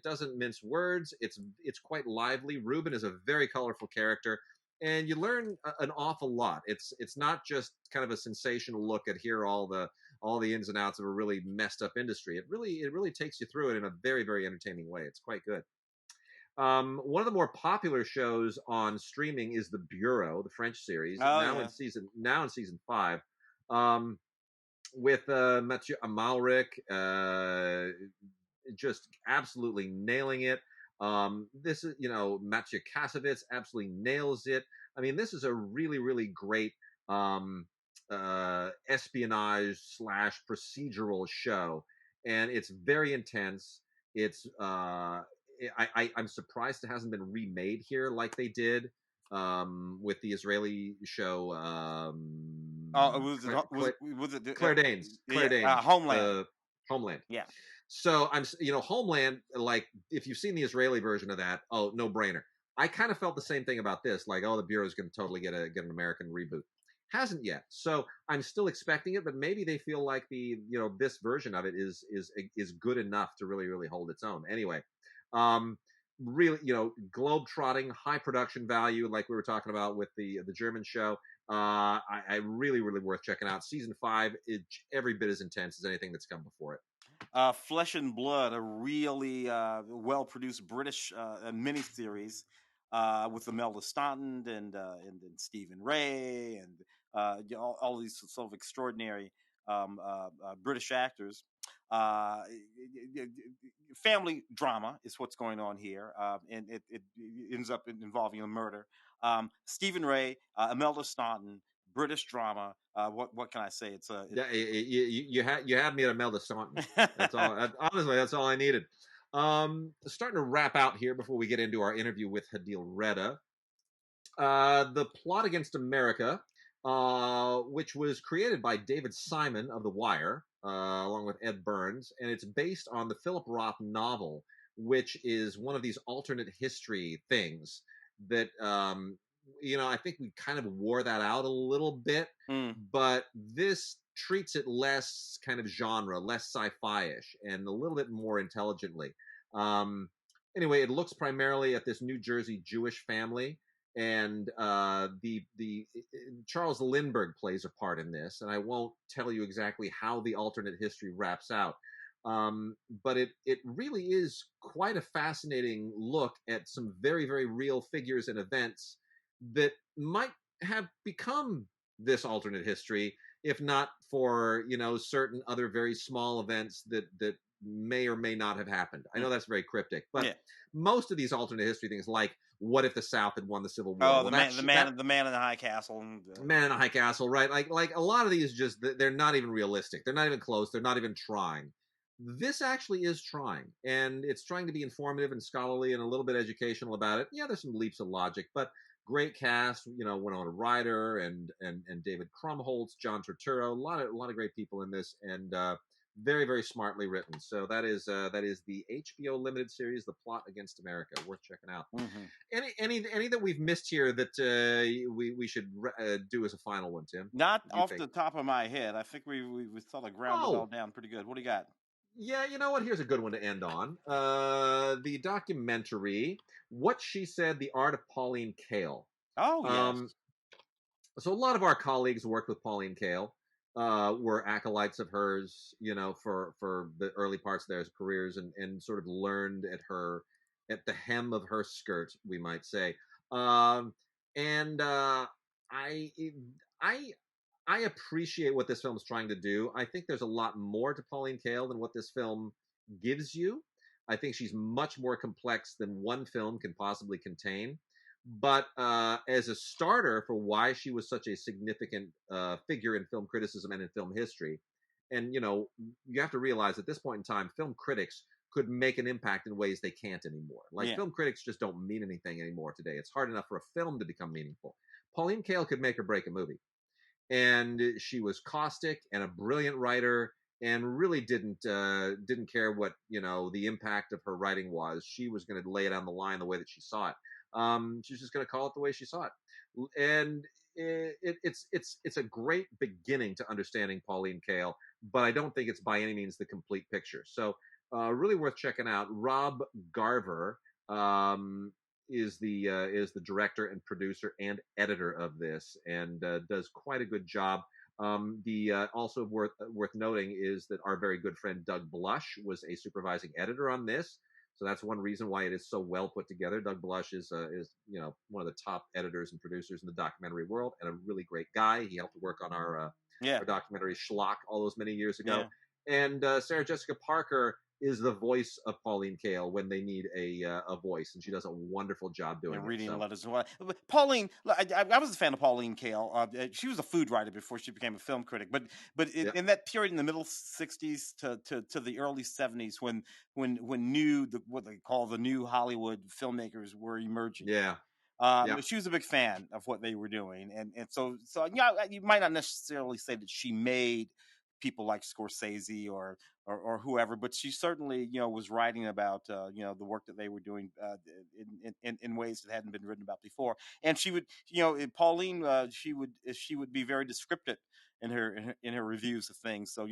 doesn't mince words. It's quite lively. Rubin is a very colorful character, and you learn an awful lot. It's not just kind of a sensational look at here all the ins and outs of a really messed up industry. It really takes you through it in a very very entertaining way. It's quite good. One of the more popular shows on streaming is The Bureau, the French series, Oh now yeah. in season 5, with Mathieu Amalric, just absolutely nailing it. This is Mathieu Kassovitz absolutely nails it. I mean, this is a really really great espionage slash procedural show, and it's very intense. It's I'm surprised it hasn't been remade here like they did with the Israeli show Oh, was it Claire Danes, yeah, Homeland? the Homeland. Yeah. So Homeland, like if you've seen the Israeli version of that, oh, no brainer. I kind of felt the same thing about this, like, oh, the Bureau is going to totally get an American reboot. Hasn't yet, so I'm still expecting it, but maybe they feel like this version of it is good enough to really really hold its own. Anyway, really globe trotting, high production value, like we were talking about with the German show. I really really worth checking out. Season 5 is every bit as intense as anything that's come before it. Flesh and Blood, a really well-produced British miniseries with Imelda Staunton and Stephen Ray and all these sort of extraordinary British actors. Family drama is what's going on here, and it ends up involving a murder. Stephen Ray, Imelda Staunton, British drama. What can I say? Yeah, you had me at Imelda Staunton. That's all. Honestly, that's all I needed. Starting to wrap out here before we get into our interview with Hadil Reda. The Plot Against America, which was created by David Simon of The Wire, along with Ed Burns, and it's based on the Philip Roth novel, which is one of these alternate history things that I think we kind of wore that out a little bit, but this treats it less kind of genre, less sci-fi-ish, and a little bit more intelligently. Anyway, it looks primarily at this New Jersey Jewish family, and the Charles Lindbergh plays a part in this, and I won't tell you exactly how the alternate history wraps out. But it really is quite a fascinating look at some very very real figures and events that might have become this alternate history, if not for certain other very small events that may or may not have happened. I know that's very cryptic, but Yeah. most of these alternate history things, like what if the South had won the Civil War? Oh, the man in the high castle. Man in the High Castle, right? Like a lot of these, just they're not even realistic. They're not even close. They're not even trying. This actually is trying, and it's trying to be informative and scholarly and a little bit educational about it. Yeah, there's some leaps of logic, but great cast. Winona Ryder and David Krumholtz, John Turturro, a lot of great people in this, and very very smartly written. So that is the HBO limited series, The Plot Against America, worth checking out. Any that we've missed here that we should do as a final one, Tim? Not off the top of my head. I think we sort of ground it all down pretty good. What do you got? Yeah, you know what? Here's a good one to end on. The documentary, What She Said, The Art of Pauline Kael. Oh, yes. So a lot of our colleagues worked with Pauline Kael. were acolytes of hers, for the early parts of their careers, and sort of learned at the hem of her skirt, we might say. Um, and I I I appreciate what this film is trying to do. I think there's a lot more to Pauline Kael than what this film gives you. I think she's much more complex than one film can possibly contain. But as a starter for why she was such a significant figure in film criticism and in film history, and you have to realize at this point in time, film critics could make an impact in ways they can't anymore. Like Yeah. film critics just don't mean anything anymore today. It's hard enough for a film to become meaningful. Pauline Kael could make or break a movie, and she was caustic and a brilliant writer, and really didn't care what the impact of her writing was. She was going to lay it on the line the way that she saw it. She was just going to call it the way she saw it, and it's a great beginning to understanding Pauline Kael, but I don't think it's by any means the complete picture. So really worth checking out. Rob Garver is the director and producer and editor of this, and does quite a good job. The Also worth noting is that our very good friend Doug Blush was a supervising editor on this, so that's one reason why it is so well put together. Doug Blush is one of the top editors and producers in the documentary world, and a really great guy. He helped work on Yeah. our documentary Schlock all those many years ago. Yeah. And Sarah Jessica Parker is the voice of Pauline Kael when they need a voice, and she does a wonderful job doing And it. reading So letters and what. But Pauline, I was a fan of Pauline Kael. She was a food writer before she became a film critic. But yeah, in that period in the middle '60s to the early '70s, when what they call the new Hollywood filmmakers were emerging, yeah, yeah, she was a big fan of what they were doing, and so yeah, you might not necessarily say that she made people like Scorsese or whoever, but she certainly was writing about the work that they were doing in ways that hadn't been written about before. And she would Pauline she would be very descriptive in her reviews of things. So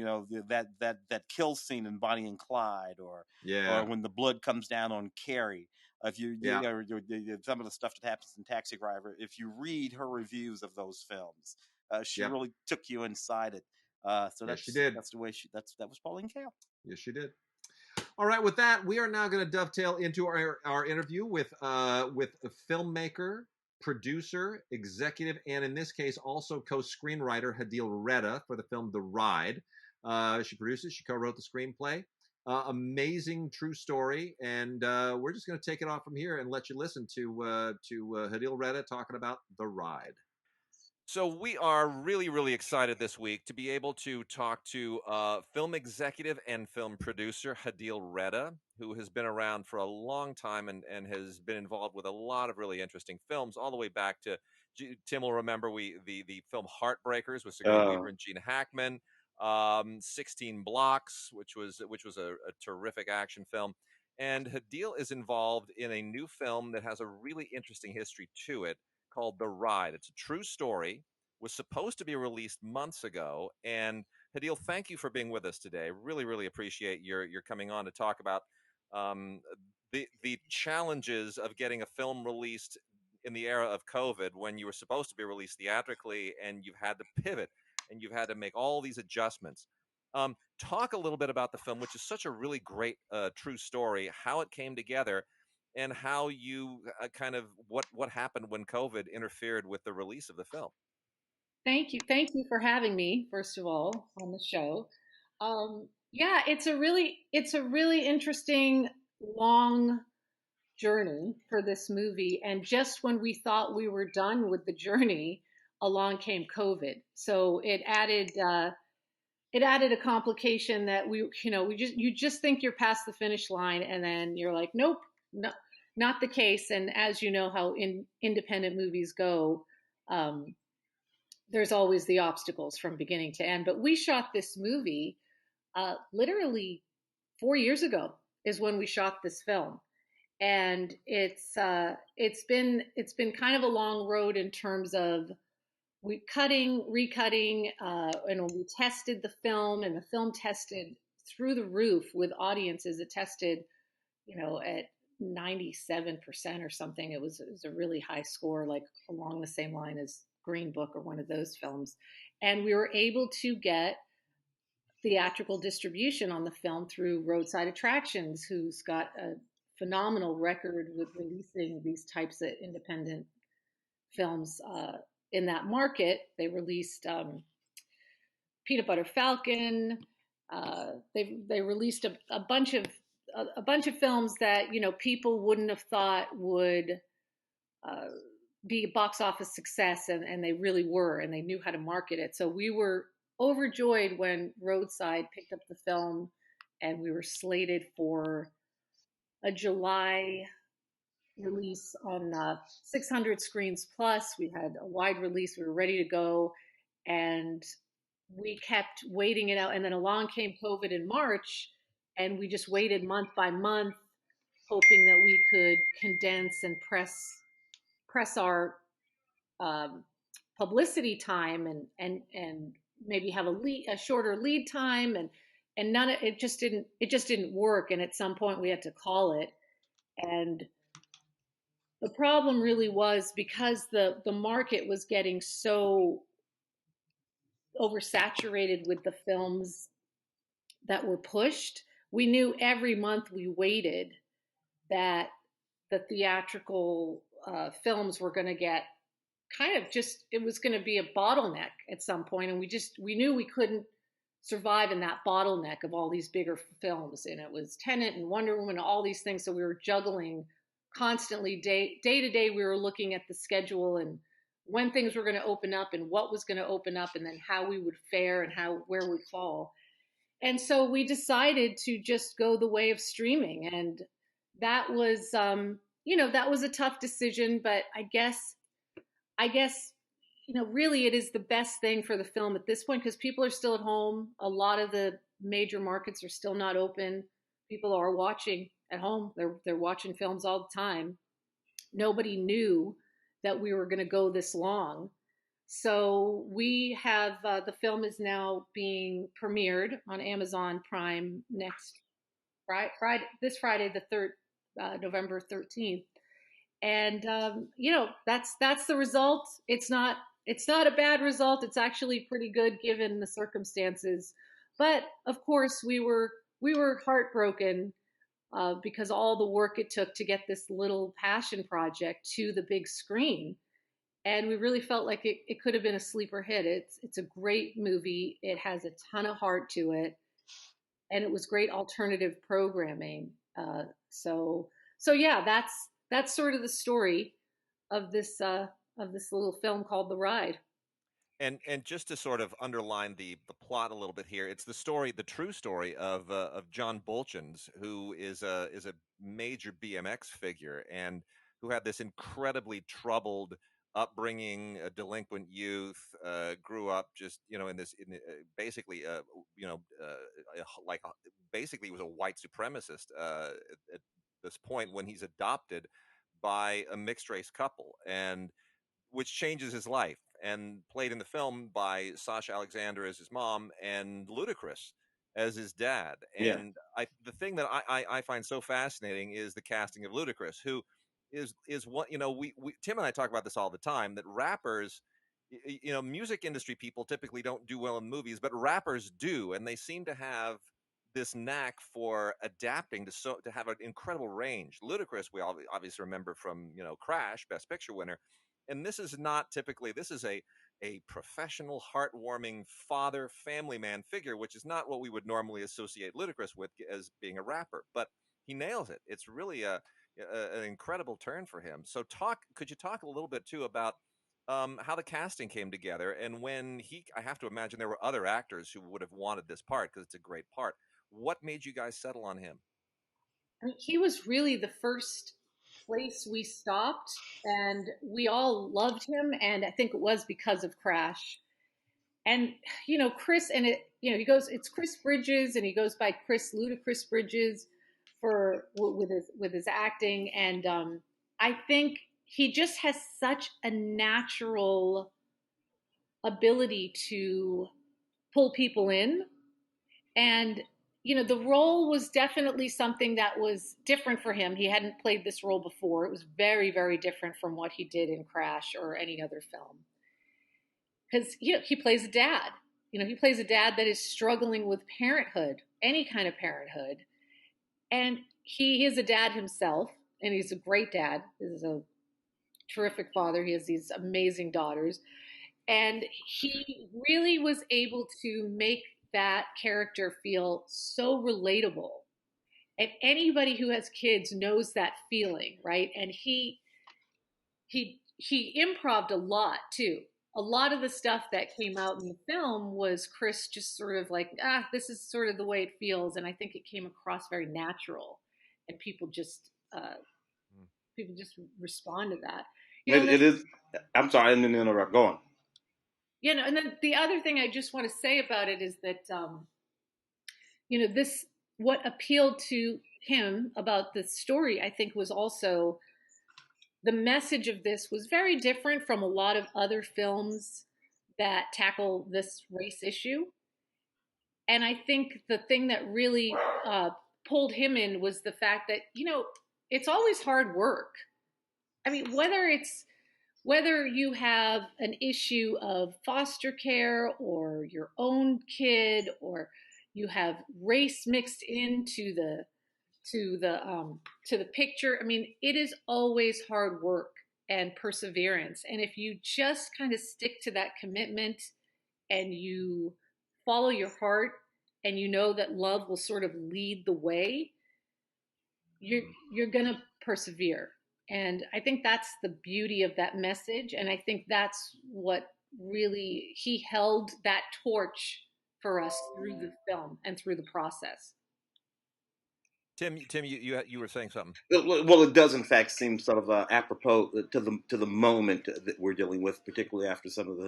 that kill scene in Bonnie and Clyde, or yeah, when the blood comes down on Carrie. If yeah, some of the stuff that happens in Taxi Driver, if you read her reviews of those films, she yeah. really took you inside it. So Yes, she did. that's the way that was Pauline Kael. Yes, she did. All right, with that, we are now going to dovetail into our interview with a filmmaker, producer, executive, and in this case also co-screenwriter Hadil Reda for the film The Ride. She produces, she co-wrote the screenplay. Amazing true story, and we're just going to take it off from here and let you listen to Hadil Reda talking about The Ride. So we are really, really excited this week to be able to talk to film executive and film producer Hadil Reda, who has been around for a long time and has been involved with a lot of really interesting films, all the way back to Tim will remember the film Heartbreakers with Sigourney Weaver and Gene Hackman, 16 Blocks, which was a terrific action film. And Hadil is involved in a new film that has a really interesting history to it called The Ride. It's a true story, was supposed to be released months ago. And Hadil, thank you for being with us today. Really, really appreciate your coming on to talk about um, the challenges of getting a film released in the era of COVID when you were supposed to be released theatrically and you've had to pivot and you've had to make all these adjustments. Talk a little bit about the film, which is such a really great true story, how it came together, and how you kind of what happened when COVID interfered with the release of the film. Thank you. Thank you for having me, first of all, on the show. Yeah, it's a really interesting long journey for this movie. And just when we thought we were done with the journey, along came COVID. So it added a complication that you just think you're past the finish line, and then you're like, nope, no, not the case. And as you know how independent movies go, um, there's always the obstacles from beginning to end. But we shot this movie literally 4 years ago is when we shot this film, and it's been kind of a long road in terms of we cutting, recutting, and we tested the film, and the film tested through the roof with audiences. It tested, at 97% or something. It was a really high score, like along the same line as Green Book or one of those films. And we were able to get theatrical distribution on the film through Roadside Attractions, who's got a phenomenal record with releasing these types of independent films in that market. They released Peanut Butter Falcon. They released a bunch of films that people wouldn't have thought would uh, be a box office success, and they really were, and they knew how to market it. So we were overjoyed when Roadside picked up the film, and we were slated for a July release on 600 screens plus. We had a wide release. We were ready to go, and we kept waiting it out. And then along came COVID in March, and we just waited month by month, hoping that we could condense and press our um, publicity time and maybe have a shorter lead time, and none of it just didn't work. And at some point we had to call it. And the problem really was because the market was getting so oversaturated with the films that were pushed. We knew every month we waited that the theatrical films were going to get kind of just, it was going to be a bottleneck at some point, and we knew we couldn't survive in that bottleneck of all these bigger films. And it was Tenet and Wonder Woman and all these things, so we were juggling constantly. Day to day we were looking at the schedule and when things were going to open up and what was going to open up, and then how we would fare and where we'd fall. And so we decided to just go the way of streaming, and that was that was a tough decision, but I guess, really it is the best thing for the film at this point, because people are still at home. A lot of the major markets are still not open. People are watching at home. They're watching films all the time. Nobody knew that we were going to go this long. So we have the film is now being premiered on Amazon Prime next this Friday, the third, November 13th. And that's the result. It's not a bad result. It's actually pretty good given the circumstances. But of course, we were heartbroken because all the work it took to get this little passion project to the big screen, and we really felt like it could have been a sleeper hit. It's a great movie. It has a ton of heart to it, and it was great alternative programming. So yeah, that's sort of the story of this little film called The Ride. And just to sort of underline the plot a little bit here, it's the true story of John Bolchins, who is a major BMX figure and who had this incredibly troubled upbringing, a delinquent youth, grew up just in this basically like basically was a white supremacist at this point when he's adopted by a mixed race couple, and which changes his life, and played in the film by Sasha Alexander as his mom and Ludacris as his dad. Yeah. And the thing that I find so fascinating is the casting of Ludacris, who is what we Tim and I talk about this all the time, that rappers, music industry people typically don't do well in movies, but rappers do, and they seem to have this knack for adapting to have an incredible range. Ludacris, we all obviously remember from Crash, Best Picture winner, and this is not typically, this is a professional, heartwarming father, family man figure, which is not what we would normally associate Ludacris with as being a rapper. But he nails it. It's really an incredible turn for him. So could you talk a little bit too about how the casting came together, and when I have to imagine there were other actors who would have wanted this part because it's a great part. What made you guys settle on him? I mean, he was really the first place we stopped, and we all loved him. And I think it was because of Crash. And Chris, and it's Chris Bridges, and he goes by Ludacris Bridges with his acting. And I think he just has such a natural ability to pull people in. And the role was definitely something that was different for him. He hadn't played this role before. It was very, very different from what he did in Crash or any other film. because he plays a dad. He plays a dad that is struggling with parenthood, any kind of parenthood, and he is a dad himself, and he's a great dad. He's a terrific father. He has these amazing daughters, and he really was able to make that character feel so relatable. And anybody who has kids knows that feeling, right? And he improv'd a lot too. A lot of the stuff that came out in the film was Chris just sort of like, this is sort of the way it feels, and I think it came across very natural, and people just respond to that. It is. I'm sorry, I didn't interrupt. Go on. And then the other thing I just want to say about it is that this, what appealed to him about the story, I think, was also the message of this was very different from a lot of other films that tackle this race issue. And I think the thing that really pulled him in was the fact that, it's always hard work. I mean, whether you have an issue of foster care or your own kid, or you have race mixed into the picture. I mean, it is always hard work and perseverance. And if you just kind of stick to that commitment and you follow your heart and you know that love will sort of lead the way, you're going to persevere. And I think that's the beauty of that message. And I think that's what really, he held that torch for us through the film and through the process. Tim, you were saying something. Well, it does in fact seem sort of apropos to the moment that we're dealing with, particularly after some of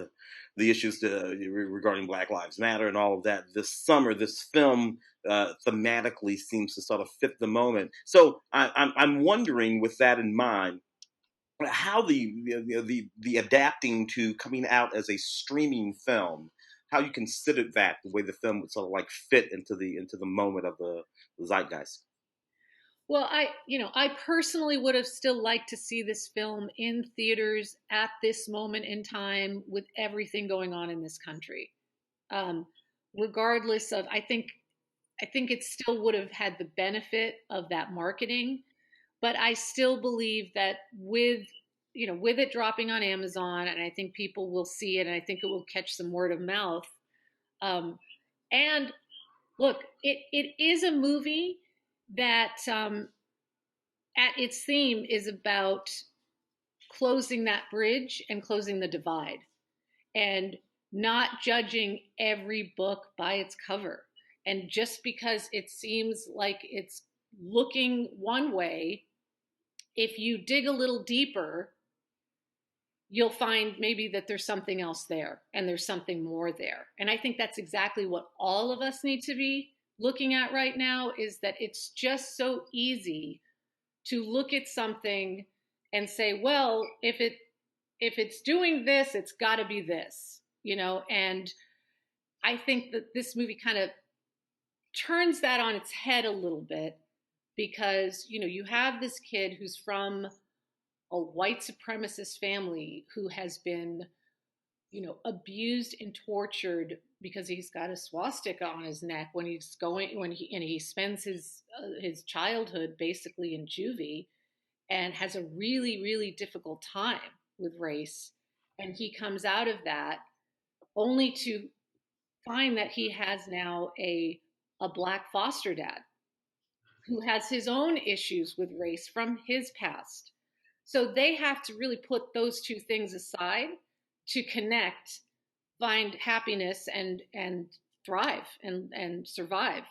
the issues regarding Black Lives Matter and all of that. This summer, this film thematically seems to sort of fit the moment. So I'm wondering, with that in mind, how the adapting to coming out as a streaming film, how you considered that, the way the film would sort of like fit into the moment of the zeitgeist. Well, I personally would have still liked to see this film in theaters at this moment in time with everything going on in this country. Regardless of, I think it still would have had the benefit of that marketing, but I still believe that with it dropping on Amazon, and I think people will see it, and I think it will catch some word of mouth. And look, it is a movie that at its theme is about closing that bridge and closing the divide, and not judging every book by its cover. And just because it seems like it's looking one way, if you dig a little deeper, you'll find maybe that there's something else there, and there's something more there. And I think that's exactly what all of us need to be looking at right now, is that it's just so easy to look at something and say, well, if it's doing this, it's got to be this, and I think that this movie kind of turns that on its head a little bit, because you have this kid who's from a white supremacist family who has been abused and tortured because he's got a swastika on his neck when he spends his childhood basically in juvie, and has a really, really difficult time with race. And he comes out of that only to find that he has now a Black foster dad who has his own issues with race from his past. So they have to really put those two things aside to connect, find happiness, and thrive and survive.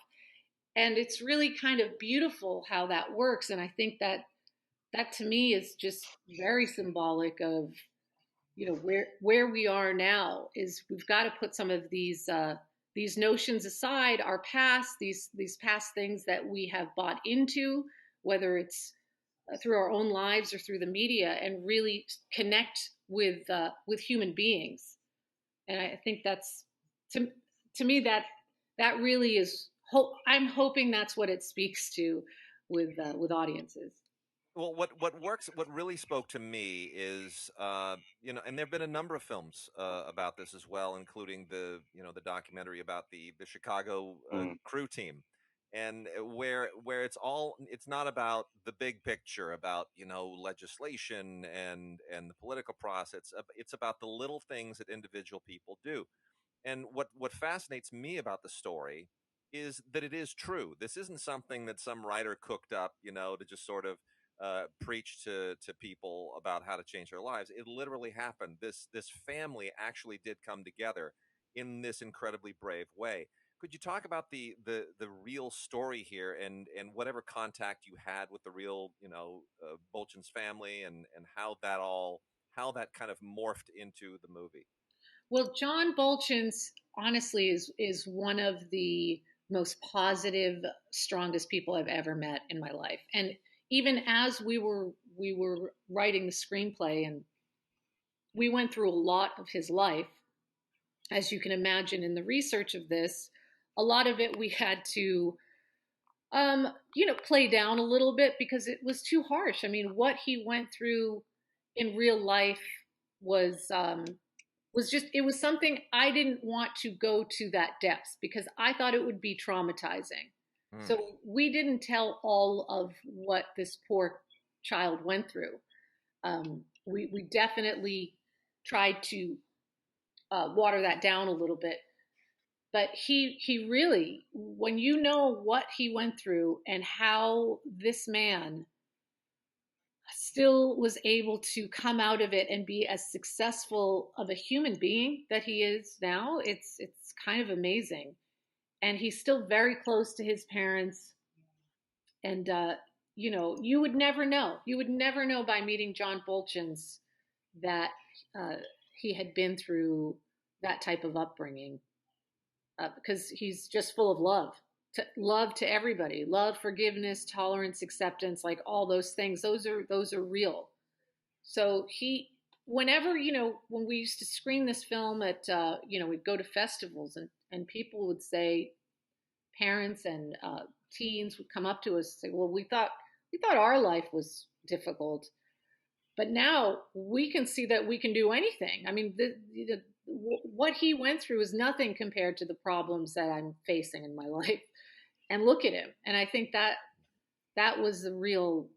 And it's really kind of beautiful how that works. And I think that to me is just very symbolic of where we are now. Is we've got to put some of these notions aside, our past, these past things that we have bought into, whether it's through our own lives or through the media, and really connect with human beings. And I think that's, to me, that really is I'm hoping that's what it speaks to with audiences. Well, what really spoke to me is, and there've been a number of films about this as well, including the documentary about the Chicago Mm. crew team, and where it's not about the big picture about legislation and the political process. It's about the little things that individual people do. And what fascinates me about the story is that it is true. This isn't something that some writer cooked up, to just sort of preach to people about how to change their lives. It literally happened. This family actually did come together in this incredibly brave way. Could you talk about the real story here and whatever contact you had with the real Bolchin's family and how that kind of morphed into the movie? Well, John Bolchins honestly is one of the most positive, strongest people I've ever met in my life. And even as we were writing the screenplay, and we went through a lot of his life, as you can imagine in the research of this, a lot of it we had to play down a little bit because it was too harsh. I mean, what he went through in real life was just, it was something I didn't want to go to that depth because I thought it would be traumatizing. Mm. So we didn't tell all of what this poor child went through. We definitely tried to water that down a little bit. But he really, when you know what he went through and how this man still was able to come out of it and be as successful of a human being that he is now, it's kind of amazing. And he's still very close to his parents. And you would never know. You would never know by meeting John Bolchins that uh, he had been through that type of upbringing, because he's just full of love to everybody, love, forgiveness, tolerance, acceptance, like all those things. Those are real. So whenever, when we used to screen this film at, we'd go to festivals, and people would say, parents and teens would come up to us and say, well, we thought our life was difficult, but now we can see that we can do anything. I mean, what he went through is nothing compared to the problems that I'm facing in my life. And look at him. And I think that was the real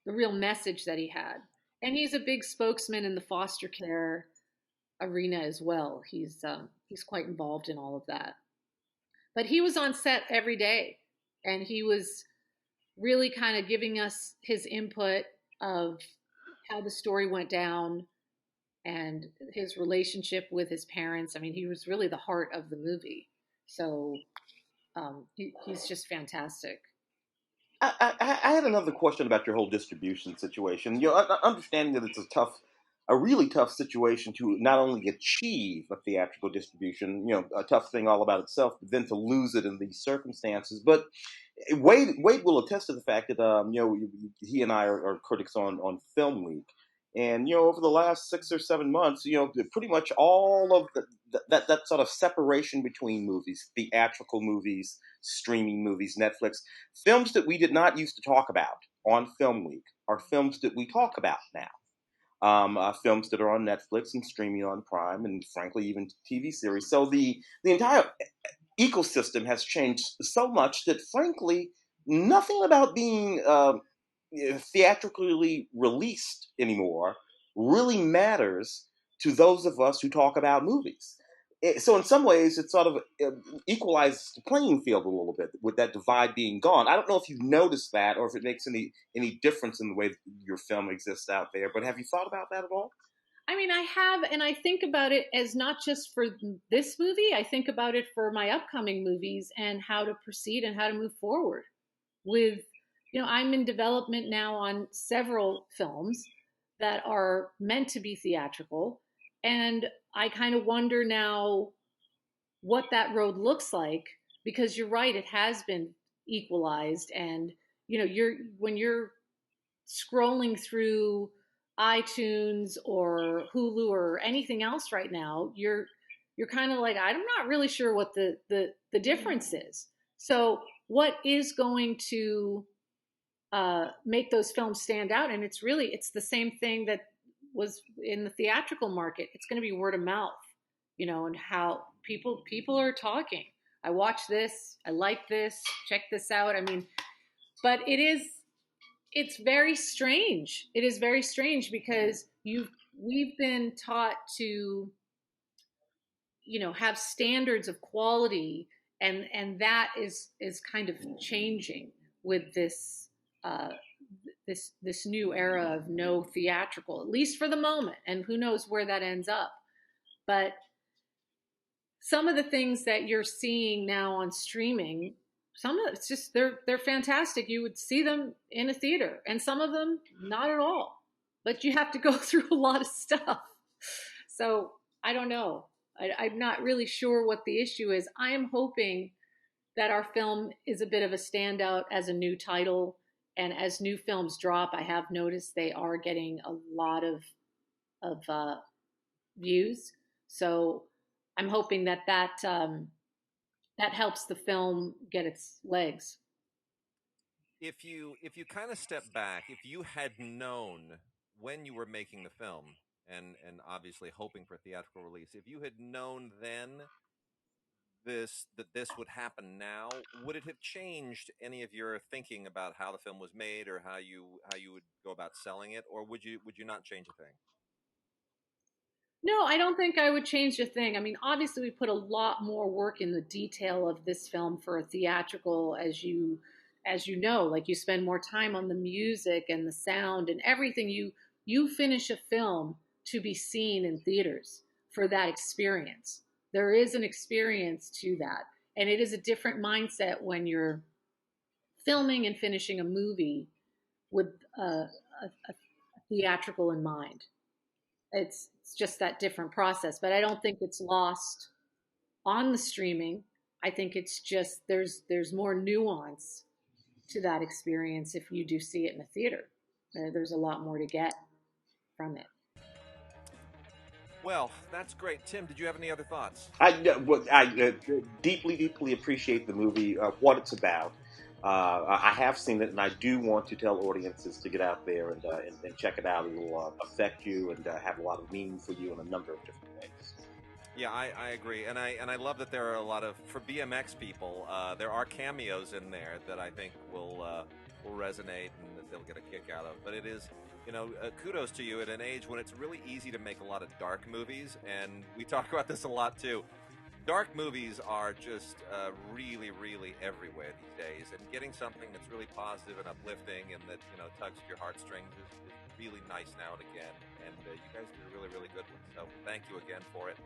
message that he had. And he's a big spokesman in the foster care arena as well. He's quite involved in all of that. But he was on set every day, and he was really kind of giving us his input of how the story went down and his relationship with his parents. I mean, he was really the heart of the movie. So he's just fantastic. I had another question about your whole distribution situation. Understanding that it's a really tough situation to not only achieve a theatrical distribution, a tough thing all about itself, but then to lose it in these circumstances. But Wade will attest to the fact that he and I are critics on Film Week, and over the last 6 or 7 months, pretty much all of that sort of separation between movies, theatrical movies, streaming movies, Netflix, films that we did not used to talk about on Film Week are films that we talk about now. Films that are on Netflix and streaming on Prime, and frankly, even TV series. So the entire ecosystem has changed so much that, frankly, nothing about being theatrically released anymore really matters to those of us who talk about movies. So in some ways, it sort of equalizes the playing field a little bit with that divide being gone. I don't know if you've noticed that or if it makes any difference in the way your film exists out there, but have you thought about that at all? I mean, I have, and I think about it as not just for this movie. I think about it for my upcoming movies and how to proceed and how to move forward with, I'm in development now on several films that are meant to be theatrical. And I kind of wonder now what that road looks like, because you're right, it has been equalized. And, when you're scrolling through iTunes or Hulu or anything else right now, you're kind of like, I'm not really sure what the difference is. So what is going to make those films stand out. And it's the same thing that was in the theatrical market. It's going to be word of mouth, and how people are talking. I watched this, I like this, check this out. I mean, but it's very strange. It is very strange because we've been taught to, have standards of quality, and that is kind of changing with this this new era of no theatrical, at least for the moment, and who knows where that ends up. But some of the things that you're seeing now on streaming, some of it's just they're fantastic. You would see them in a theater, and some of them not at all. But you have to go through a lot of stuff. So I don't know. I'm not really sure what the issue is. I am hoping that our film is a bit of a standout as a new title, and as new films drop, I have noticed they are getting a lot of views. So I'm hoping that helps the film get its legs. If you kind of step back, if you had known when you were making the film, and obviously hoping for theatrical release, if you had known then that this would happen now, would it have changed any of your thinking about how the film was made, or how you would go about selling it, or would you not change a thing? No, I don't think I would change a thing. I mean, obviously, we put a lot more work in the detail of this film for a theatrical, as you know. Like, you spend more time on the music and the sound and everything. You finish a film to be seen in theaters for that experience. There is an experience to that, and it is a different mindset when you're filming and finishing a movie with a theatrical in mind. It's just that different process, but I don't think it's lost on the streaming. I think it's just there's more nuance to that experience if you do see it in a theater. There's a lot more to get from it. Well, that's great. Tim, did you have any other thoughts? I deeply appreciate the movie, what it's about. I have seen it, and I do want to tell audiences to get out there and check it out. It will affect you and have a lot of meaning for you in a number of different ways. Yeah, I agree, and I love that there are a lot of, for BMX people, there are cameos in there that I think will resonate and that they'll get a kick out of. But it is, kudos to you at an age when it's really easy to make a lot of dark movies, and we talk about this a lot too. Dark movies are just really everywhere these days, and getting something that's really positive and uplifting and that tugs at your heartstrings is really nice now and again. And you guys did a really good one. So thank you again for it.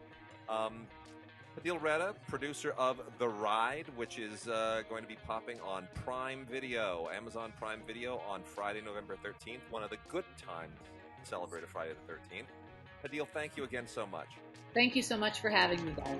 Hadil Reda, producer of The Ride, which is going to be popping on Prime Video, Amazon Prime Video, on Friday, November 13th. One of the good times to celebrate a Friday the 13th. Hadil, thank you again so much. Thank you so much for having me, guys.